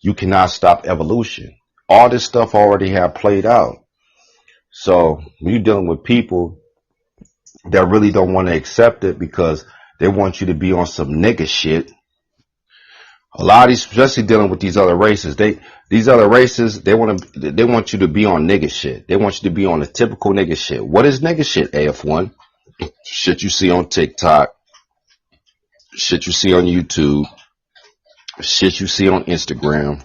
You cannot stop evolution. All this stuff already have played out. So when you're dealing with people that really don't want to accept it because they want you to be on some nigga shit. A lot of these, especially dealing with these other races, they want you to be on nigga shit. They want you to be on the typical nigga shit. What is nigga shit, AF1? Shit you see on TikTok, shit you see on YouTube, shit you see on Instagram.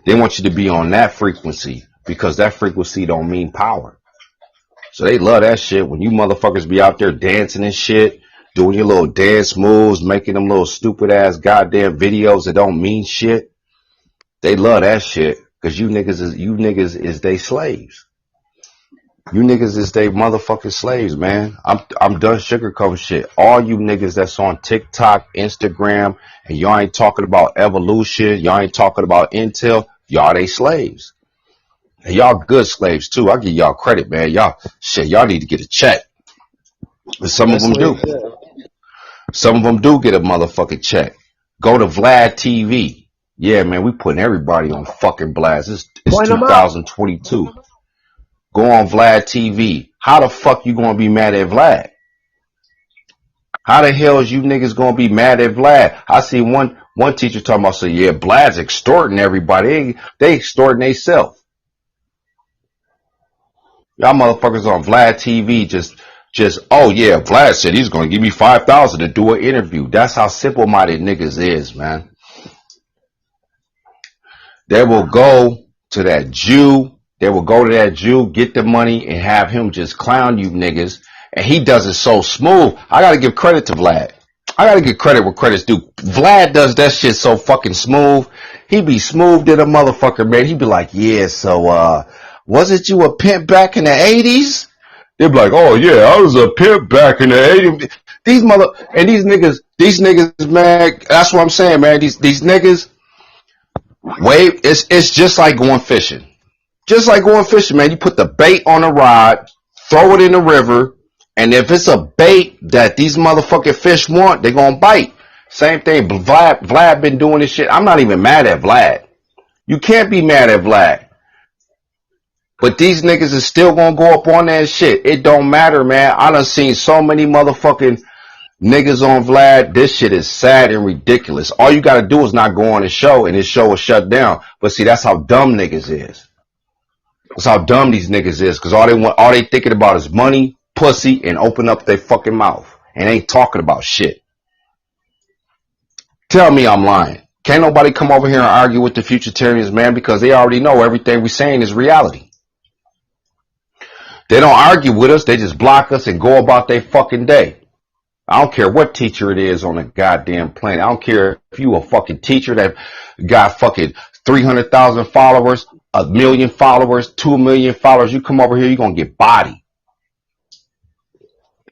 They want you to be on that frequency, because that frequency don't mean power. So they love that shit when you motherfuckers be out there dancing and shit, doing your little dance moves, making them little stupid ass goddamn videos that don't mean shit. They love that shit, because you niggas is they slaves. You niggas is they motherfucking slaves, man. I'm done sugarcoating shit. All you niggas that's on TikTok, Instagram, and y'all ain't talking about evolution, y'all ain't talking about intel, y'all they slaves. And y'all good slaves too. I give y'all credit, man. Y'all need to get a check. But some of them do. Some of them do get a motherfucking check. Go to Vlad TV. Yeah, man, we putting everybody on fucking blast. It's Point them out. 2022. Go on Vlad TV. How the fuck you gonna be mad at Vlad? How the hell is you niggas gonna be mad at Vlad? I see one teacher talking about, say, yeah, Vlad's extorting everybody. They extorting themselves. Y'all motherfuckers on Vlad TV oh yeah, Vlad said he's gonna give me 5,000 to do an interview. That's how simple-minded niggas is, man. They will go to that Jew. They will go to that Jew, get the money, and have him just clown you niggas. And he does it so smooth. I gotta give credit to Vlad. I gotta give credit where credit's due. Vlad does that shit so fucking smooth. He be smooth to the motherfucker, man. He be like, yeah, so, wasn't you a pimp back in the 80s? They be like, oh yeah, I was a pimp back in the 80s. These niggas, man, that's what I'm saying, man. These niggas, it's just like going fishing. Just like going fishing, man. You put the bait on a rod, throw it in the river, and if it's a bait that these motherfucking fish want, they gonna bite. Same thing. Vlad been doing this shit. I'm not even mad at Vlad. You can't be mad at Vlad. But these niggas is still gonna go up on that shit. It don't matter, man. I done seen so many motherfucking niggas on Vlad. This shit is sad and ridiculous. All you gotta do is not go on the show, and his show will shut down. But see, that's how dumb niggas is. That's how dumb these niggas is, because all they thinking about is money, pussy, and open up their fucking mouth and ain't talking about shit. Tell me I'm lying. Can't nobody come over here and argue with the Futurtarians, man, because they already know everything we're saying is reality. They don't argue with us. They just block us and go about their fucking day. I don't care what teacher it is on the goddamn planet. I don't care if you a fucking teacher that got fucking 300,000 followers, 1 million followers, 2 million followers. You come over here, you're going to get bodied.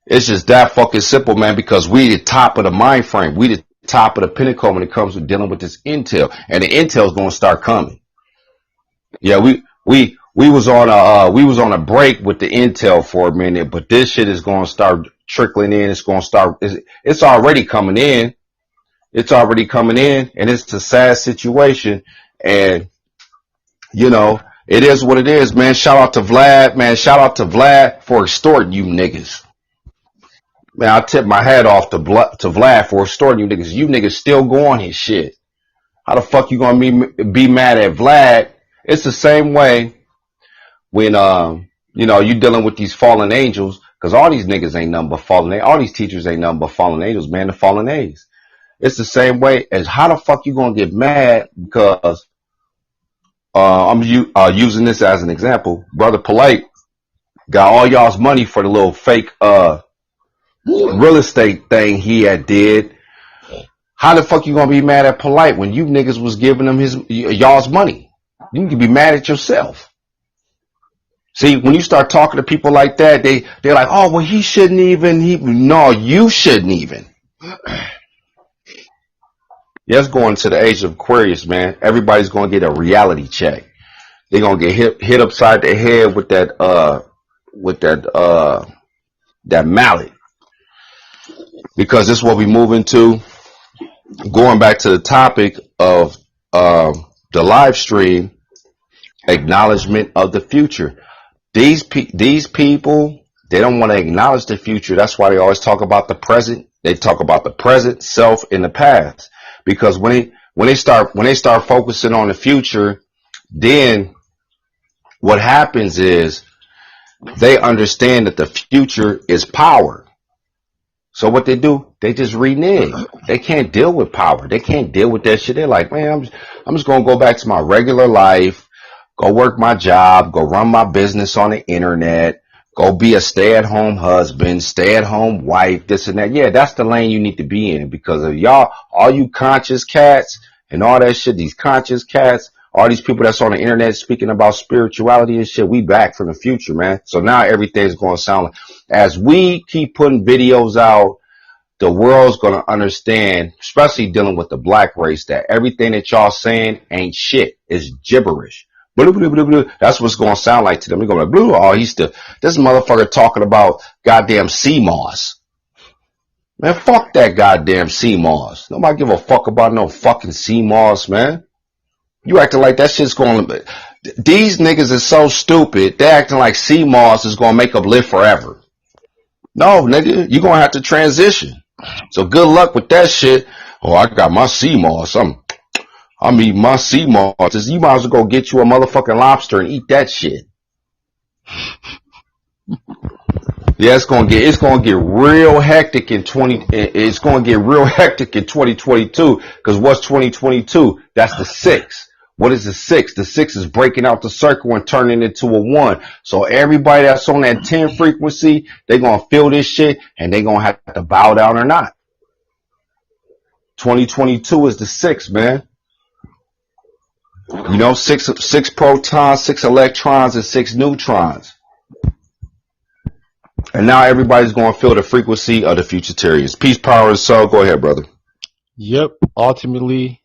It's just that fucking simple, man, because we the top of the mind frame. We the top of the pinnacle when it comes to dealing with this intel. And the intel's going to start coming. Yeah, we was on a break with the intel for a minute, but this shit is going to start trickling in. It's already coming in. It's already coming in, and it's a sad situation. And, you know, it is what it is, man. Shout out to Vlad, man. Shout out to Vlad for extorting you niggas. Man, I tip my hat off to Vlad for extorting you niggas. You niggas still go on his shit. How the fuck you gonna be mad at Vlad? It's the same way when, you know, you dealing with these fallen angels, because all these niggas ain't nothing but fallen angels. All these teachers ain't nothing but fallen angels, man. The fallen A's. It's the same way as how the fuck you gonna get mad because I'm using this as an example. Brother Polite got all y'all's money for the little fake real estate thing he had did. How the fuck you gonna be mad at Polite when you niggas was giving him y'all's money? You need to be mad at yourself. See, when you start talking to people like that, they're like, oh, well, he shouldn't even. No, you shouldn't even. Yeah, it's going to the age of Aquarius, man. Everybody's going to get a reality check. They're going to get hit upside the head with that mallet. Because this is what we move into. Going back to the topic of the live stream, acknowledgement of the future. These people, they don't want to acknowledge the future. That's why they always talk about the present. They talk about the present, self, and the past. Because when they start focusing on the future, then what happens is they understand that the future is power. So what they do, they just renege. They can't deal with power. They can't deal with that shit. They're like, man, I'm just gonna go back to my regular life, go work my job, go run my business on the internet, go be a stay-at-home husband, stay-at-home wife, this and that. Yeah, that's the lane you need to be in, because of y'all, all you conscious cats and all that shit, these conscious cats, all these people that's on the internet speaking about spirituality and shit, we back from the future, man. So now everything's going to sound like, as we keep putting videos out, the world's going to understand, especially dealing with the black race, that everything that y'all saying ain't shit. It's gibberish. Blah, blah, blah, blah. That's what's going to sound like to them. They're going to be, oh, this motherfucker talking about goddamn sea moss. Man, fuck that goddamn CMOS. Nobody give a fuck about no fucking CMOS, man. You acting like that shit's going to... These niggas is so stupid, they acting like CMOS is going to make them live forever. No, nigga, you're going to have to transition. So good luck with that shit. Oh, I got my CMOS. I'm eating my CMOS. You might as well go get you a motherfucking lobster and eat that shit. Yeah, it's gonna get real hectic in 2022, because what's 2022? That's the 6. What is the 6? The 6 is breaking out the circle and turning it into a 1. So everybody that's on that 10 frequency, they're gonna feel this shit and they're gonna have to bow down or not. 2022 is the 6, man. You know, six protons, 6 electrons, and 6 neutrons. And now everybody's going to feel the frequency of the Futurtarians. Peace, power, and soul. Go ahead, brother. Yep. Ultimately,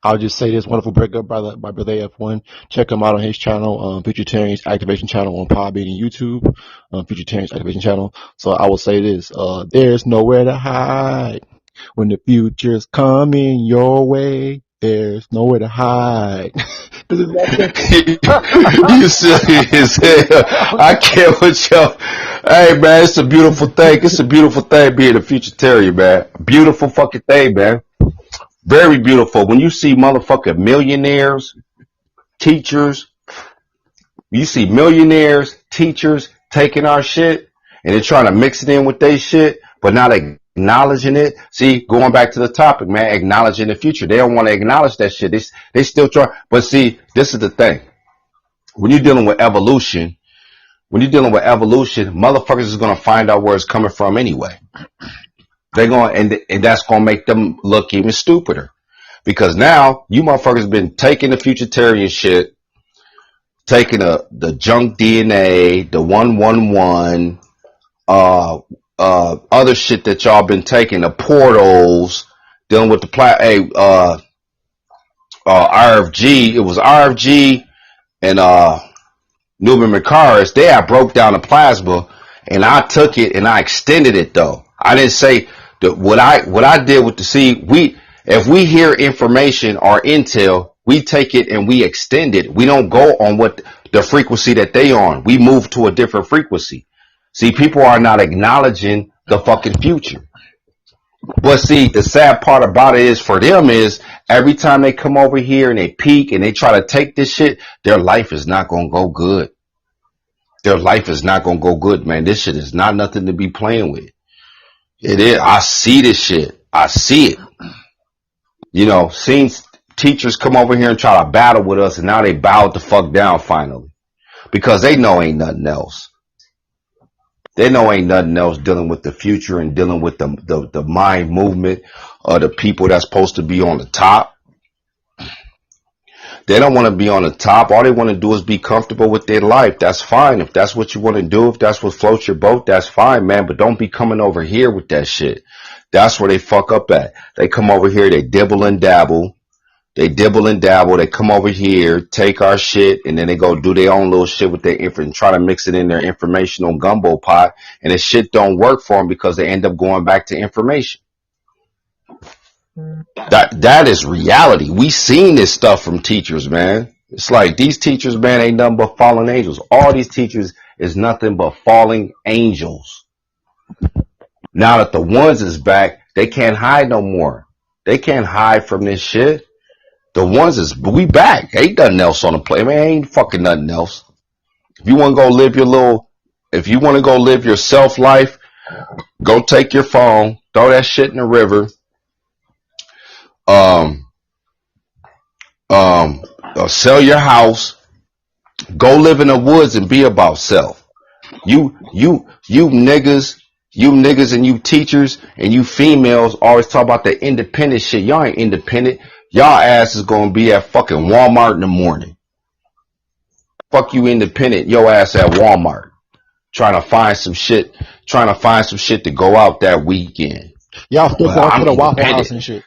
I'll just say this wonderful breakup by Brother F1. Check him out on his channel, Futurtarians Activation Channel on Podbean and YouTube, Futurtarians Activation Channel. So I will say this, there's nowhere to hide. When the future's coming your way, there's nowhere to hide. You silly as hell. I can't with y'all. Hey, man, it's a beautiful thing. It's a beautiful thing being a Futurtarian, man. Beautiful fucking thing, man. Very beautiful. When you see motherfucking millionaires, teachers, you see millionaires, teachers taking our shit and they're trying to mix it in with their shit, but not acknowledging it. See, going back to the topic, man, acknowledging the future. They don't want to acknowledge that shit. They still try. But see, this is the thing. When you're dealing with evolution, motherfuckers is going to find out where it's coming from anyway. They're going, and that's going to make them look even stupider. Because now, you motherfuckers been taking the Futurtarian shit, taking the junk DNA, the 111, other shit that y'all been taking, the portals, dealing with the RFG. It was RFG and Newman Makaris. They had broke down the plasma, and I took it and I extended it though. I didn't say that what I did with if we hear information or intel, we take it and we extend it. We don't go on what the frequency that they on. We move to a different frequency. See, people are not acknowledging the fucking future. But see, the sad part about it is for them is every time they come over here and they peak and they try to take this shit, their life is not going to go good. Their life is not going to go good, man. This shit is not nothing to be playing with. It is. I see this shit. I see it. You know, seeing teachers come over here and try to battle with us, and now they bowed the fuck down finally. Because they know ain't nothing else. They know ain't nothing else dealing with the future and dealing with the mind movement of the people that's supposed to be on the top. They don't want to be on the top. All they want to do is be comfortable with their life. That's fine. If that's what you want to do, if that's what floats your boat, that's fine, man. But don't be coming over here with that shit. That's where they fuck up at. They come over here, they dibble and dabble. They come over here, take our shit, and then they go do their own little shit with their info and try to mix it in their informational gumbo pot. And the shit don't work for them because they end up going back to information. That is reality. We seen this stuff from teachers, man. It's like these teachers, man, ain't nothing but fallen angels. All these teachers is nothing but falling angels. Now that the ones is back, they can't hide no more. They can't hide from this shit. The ones is, we back. Ain't nothing else on the play, man. Ain't fucking nothing else. If you want to go live your self life, go take your phone, throw that shit in the river. Sell your house, go live in the woods and be about self. You niggas and you teachers and you females always talk about the independent shit. Y'all ain't independent. Y'all ass is gonna be at fucking Walmart in the morning. Fuck you independent, your ass at Walmart. Trying to find some shit to go out that weekend. Y'all still going to the Waffle House and shit.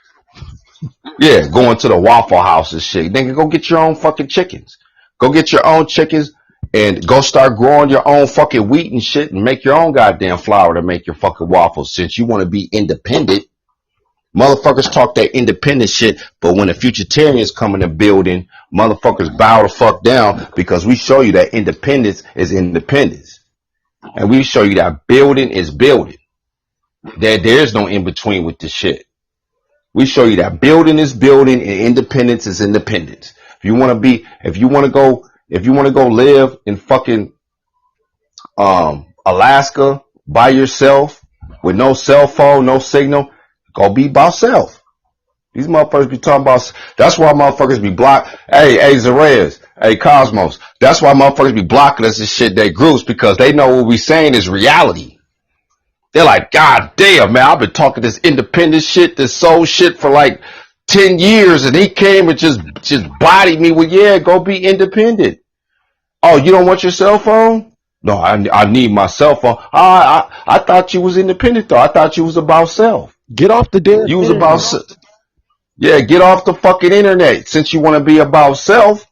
Yeah, going to the Waffle House and shit. Nigga, go get your own fucking chickens. Go get your own chickens and go start growing your own fucking wheat and shit and make your own goddamn flour to make your fucking waffles since you want to be independent. Motherfuckers talk that independent shit, but when the Futurtarians come in the building, motherfuckers bow the fuck down because we show you that independence is independence. And we show you that building is building. There's no in between with this shit. We show you that building is building and independence is independence. If you want to go live in fucking Alaska by yourself with no cell phone, no signal, go be by self. These motherfuckers be talking about, that's why motherfuckers be blocked. Hey, Zarez, hey, Cosmos. That's why motherfuckers be blocking us and shit, they groups, because they know what we saying is reality. They're like, God damn, man, I've been talking this independent shit, this soul shit for like 10 years, and he came and just bodied me with, yeah, go be independent. Oh, you don't want your cell phone? No, I need my cell phone. I thought you was independent though. I thought you was about self. Get off the damn You was about, yeah, get off the fucking internet since you want to be about self.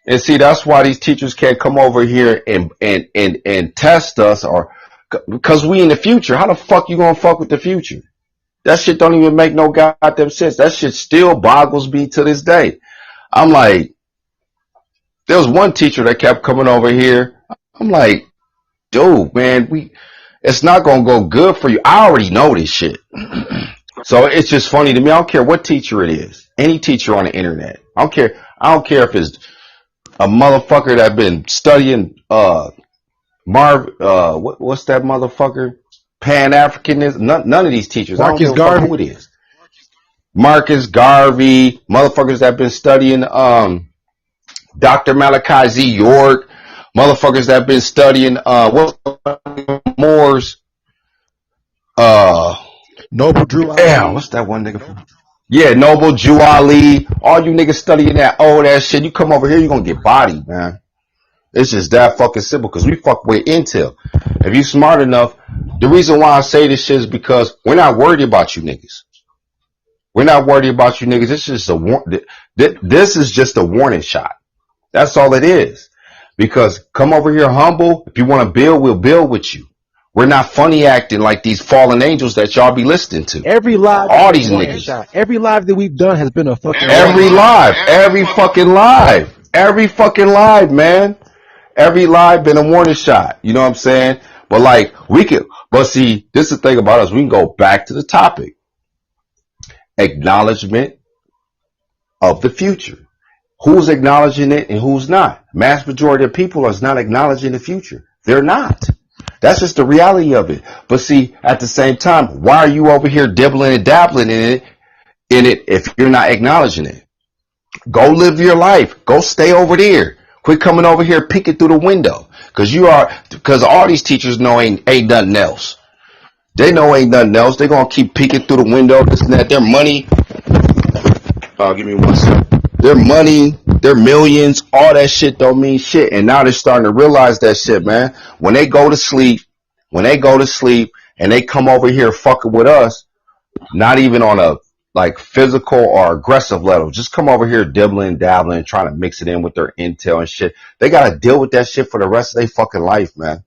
And see, that's why these teachers can't come over here and test us, or because we in the future. How the fuck you gonna fuck with the future? That shit don't even make no goddamn sense. That shit still boggles me to this day. I'm like, there was one teacher that kept coming over here. I'm like, dude, man, it's not gonna go good for you. I already know this shit. So it's just funny to me. I don't care what teacher it is. Any teacher on the internet. I don't care if it's a motherfucker that been studying what's that motherfucker? Pan-Africanism. None of these teachers. Marcus I don't Garvey. know who it is. Marcus Garvey, motherfuckers that been studying Dr. Malachi Z. York, motherfuckers that been studying Moore's Noble Drew Ali. damn, what's that one nigga from? Yeah, Noble Drew Ali. All you niggas studying that old ass shit, you come over here, you gonna get bodied, man. It's just that fucking simple, because we fuck with intel. If you smart enough, the reason why I say this shit is because we're not worried about you niggas. We're not worried about you niggas. It's just this is just a warning shot. That's all it is. Because come over here humble. If you want to build, we'll build with you. We're not funny acting like these fallen angels that y'all be listening to. Every live, all these niggas. Every live that we've done has been a fucking every fucking live, man. Every live been a warning shot. You know what I'm saying? But like but see, this is the thing about us. We can go back to the topic. Acknowledgement of the future. Who's acknowledging it and who's not? Mass majority of people is not acknowledging the future. They're not. That's just the reality of it. But see, at the same time, why are you over here dibbling and dabbling in it if you're not acknowledging it? Go live your life. Go stay over there. Quit coming over here peeking through the window. Because all these teachers know ain't nothing else. They know ain't nothing else. They're going to keep peeking through the window, this and that. Their money. Give me 1 second. Their money, their millions, all that shit don't mean shit. And now they're starting to realize that shit, man. When they go to sleep and they come over here fucking with us, not even on a like physical or aggressive level, just come over here dibbling, dabbling, trying to mix it in with their intel and shit. They got to deal with that shit for the rest of their fucking life, man.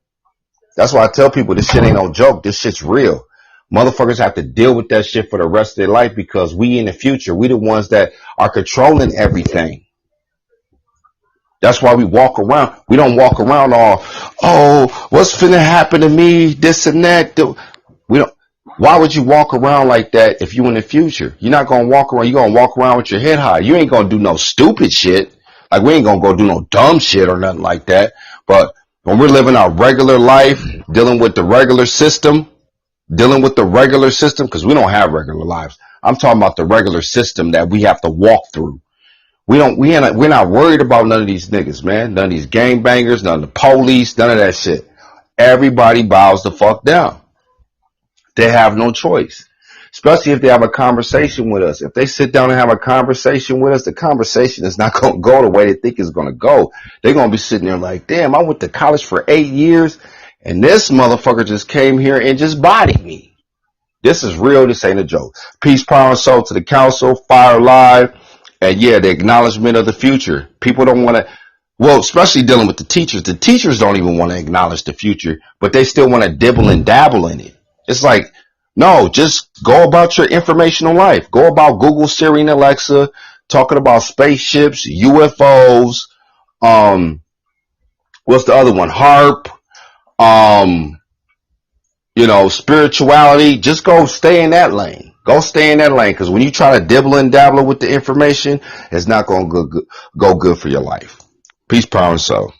That's why I tell people this shit ain't no joke. This shit's real. Motherfuckers have to deal with that shit for the rest of their life because we in the future, we the ones that are controlling everything. That's why we walk around. We don't walk around all, oh, what's finna happen to me, this and that. We don't. Why would you walk around like that if you in the future? You're not gonna walk around. You're gonna walk around with your head high. You ain't gonna do no stupid shit. Like we ain't gonna go do no dumb shit or nothing like that. But when we're living our regular life, dealing with the regular system, because we don't have regular lives. I'm talking about the regular system that we have to walk through. We're not worried about none of these niggas, man. None of these gangbangers, none of the police, none of that shit. Everybody bows the fuck down. They have no choice. Especially if they have a conversation with us. If they sit down and have a conversation with us, the conversation is not going to go the way they think it's going to go. They're going to be sitting there like, damn, I went to college for 8 years and this motherfucker just came here and just bodied me. This is real. This ain't a joke. Peace, power, and soul to the council. Fire live. And yeah, the acknowledgement of the future. People don't want to. Well, especially dealing with the teachers. The teachers don't even want to acknowledge the future, but they still want to dibble and dabble in it. It's like, no, just go about your informational life. Go about Google, Siri, and Alexa, talking about spaceships, UFOs, what's the other one? HARP, um, spirituality. Just go stay in that lane. Go stay in that lane, because when you try to dibble and dabble with the information, it's not going to go good for your life. Peace, power, and soul.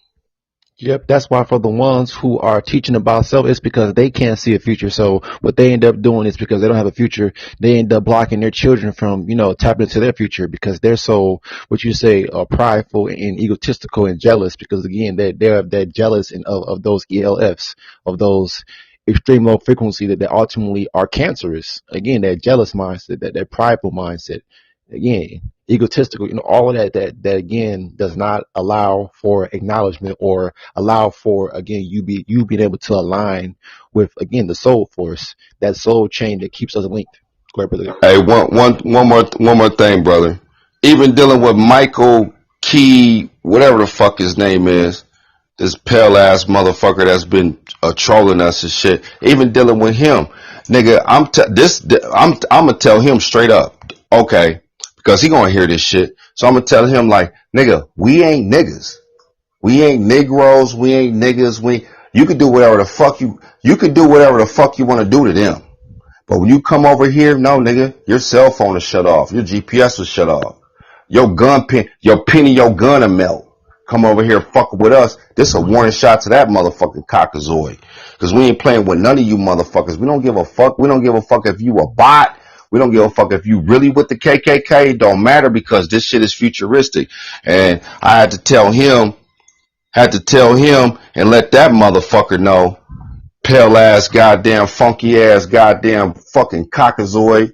Yep, that's why for the ones who are teaching about self, it's because they can't see a future. So what they end up doing is because they don't have a future, they end up blocking their children from, tapping into their future because they're so, what you say, prideful and egotistical and jealous because again, they're jealous of those ELFs, of those extreme low frequency that ultimately are cancerous. Again, that jealous mindset, that prideful mindset. Again, egotistical, all of that again does not allow for acknowledgement or allow for again you being able to align with again the soul force, that soul chain that keeps us linked. Go ahead, brother. Hey, one more thing, brother. Even dealing with Michael Key, whatever the fuck his name is, this pale ass motherfucker that's been trolling us and shit. Even dealing with him, nigga, I'm gonna tell him straight up, okay, because he gonna hear this shit. So I'm gonna tell him like, nigga, we ain't niggas, we ain't Negroes, we ain't niggas. You could do whatever the fuck you could do whatever the fuck you want to do to them. But when you come over here, no, nigga, your cell phone is shut off. Your GPS is shut off. Your pin in your gun will melt. Come over here fucking with us. This a warning shot to that motherfucking cockazoid. Cause we ain't playing with none of you motherfuckers. We don't give a fuck. We don't give a fuck if you a bot. We don't give a fuck if you really with the KKK. It don't matter because this shit is futuristic. And I had to tell him and let that motherfucker know, pale ass, goddamn, funky ass, goddamn, fucking cockazoid.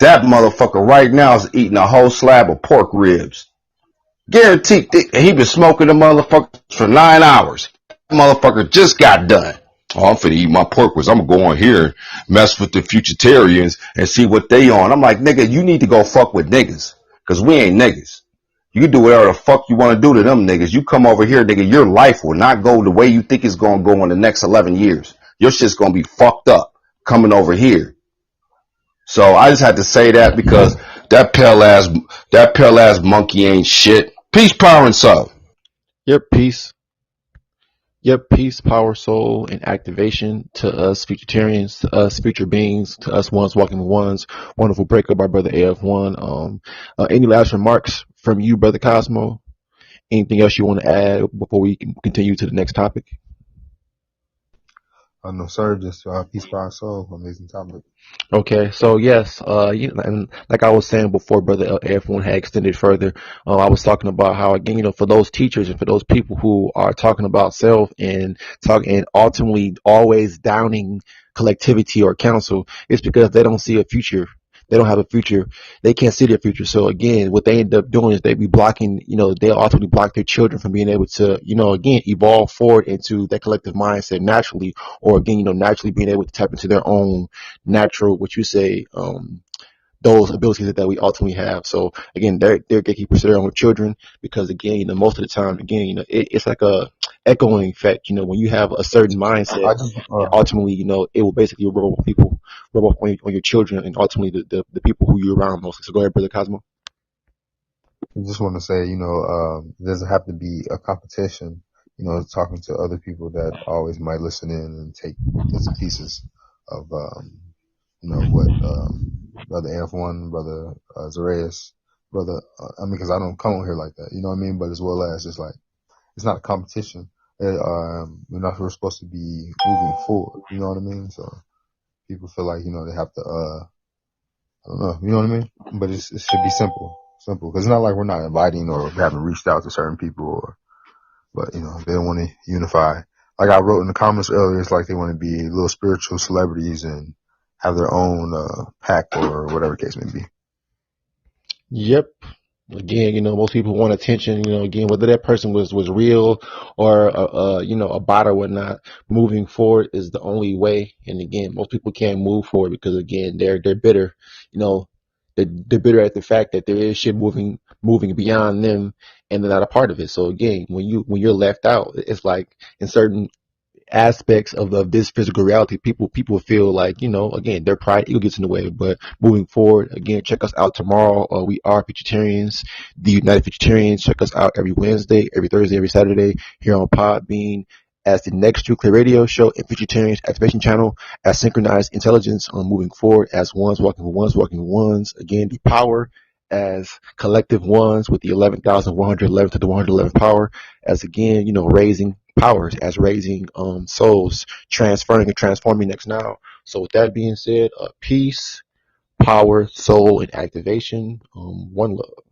That motherfucker right now is eating a whole slab of pork ribs. Guaranteed. He been smoking the motherfucker for 9 hours. Motherfucker just got done. Oh, I'm finna eat my pork ribs. I'm gonna go on here and mess with the Futurtarians and see what they on. I'm like, nigga, you need to go fuck with niggas. Cause we ain't niggas. You can do whatever the fuck you want to do to them niggas. You come over here, nigga, your life will not go the way you think it's going to go in the next 11 years. Your shit's going to be fucked up coming over here. So I just had to say that because that pale ass monkey ain't shit. Peace, power, and soul. Yep, peace. Yep, peace, power, soul, and activation to us futuritarians, to us future beings, to us ones walking the ones. Wonderful breakup by brother AF1. Any last remarks from you, brother Cosmo? Anything else you want to add before we can continue to the next topic? No, sir. Just peace, power, soul. Amazing topic. Okay, so yes, and like I was saying before, brother F1 had extended further. I was talking about how again, for those teachers and for those people who are talking about self and ultimately always downing collectivity or council, it's because they don't see a future. They don't have a future. They can't see their future. So again, what they end up doing is they be blocking, they'll ultimately block their children from being able to, again, evolve forward into that collective mindset naturally, or again, naturally being able to tap into their own natural, what you say, those abilities that we ultimately have. So again, they're gatekeepers to their own children because again, most of the time, again, it's like a echoing effect. When you have a certain mindset, I just ultimately, it will basically rub off on your children and ultimately the people who you're around mostly. So go ahead, brother Cosmo. want to say, it doesn't have to be a competition. Talking to other people that always might listen in and take bits and pieces of, what brother F1, brother Zareus, brother. Because I don't come on here like that. You know what I mean? But as well as just like it's not a competition. We're supposed to be moving forward. You know what I mean? So people feel like they have to. I don't know. You know what I mean? But it should be simple, because it's not like we're not inviting or haven't reached out to certain people, but they don't want to unify. Like I wrote in the comments earlier, it's like they want to be little spiritual celebrities and have their own pack or whatever case may be. Yep. Again, most people want attention, again, whether that person was real or, a bot or whatnot, moving forward is the only way. And again, most people can't move forward because again, they're bitter, they're bitter at the fact that there is shit moving moving beyond them and they're not a part of it. So again, when you're left out, it's like in certain aspects of this physical reality, people feel like, again, their pride, ego gets in the way. But moving forward, again, check us out tomorrow. We are Futurtarians, the United Futurtarians. Check us out every Wednesday, every Thursday, every Saturday here on Podbean as the next Nuclear Radio Show and Futurtarians Activation Channel as synchronized intelligence on moving forward as ones walking with ones walking with ones. Again, the power as collective ones with the 11,111 to the 111 power as again, raising powers, as raising souls, transferring and transforming next now. So with that being said, peace, power, soul, and activation. One love.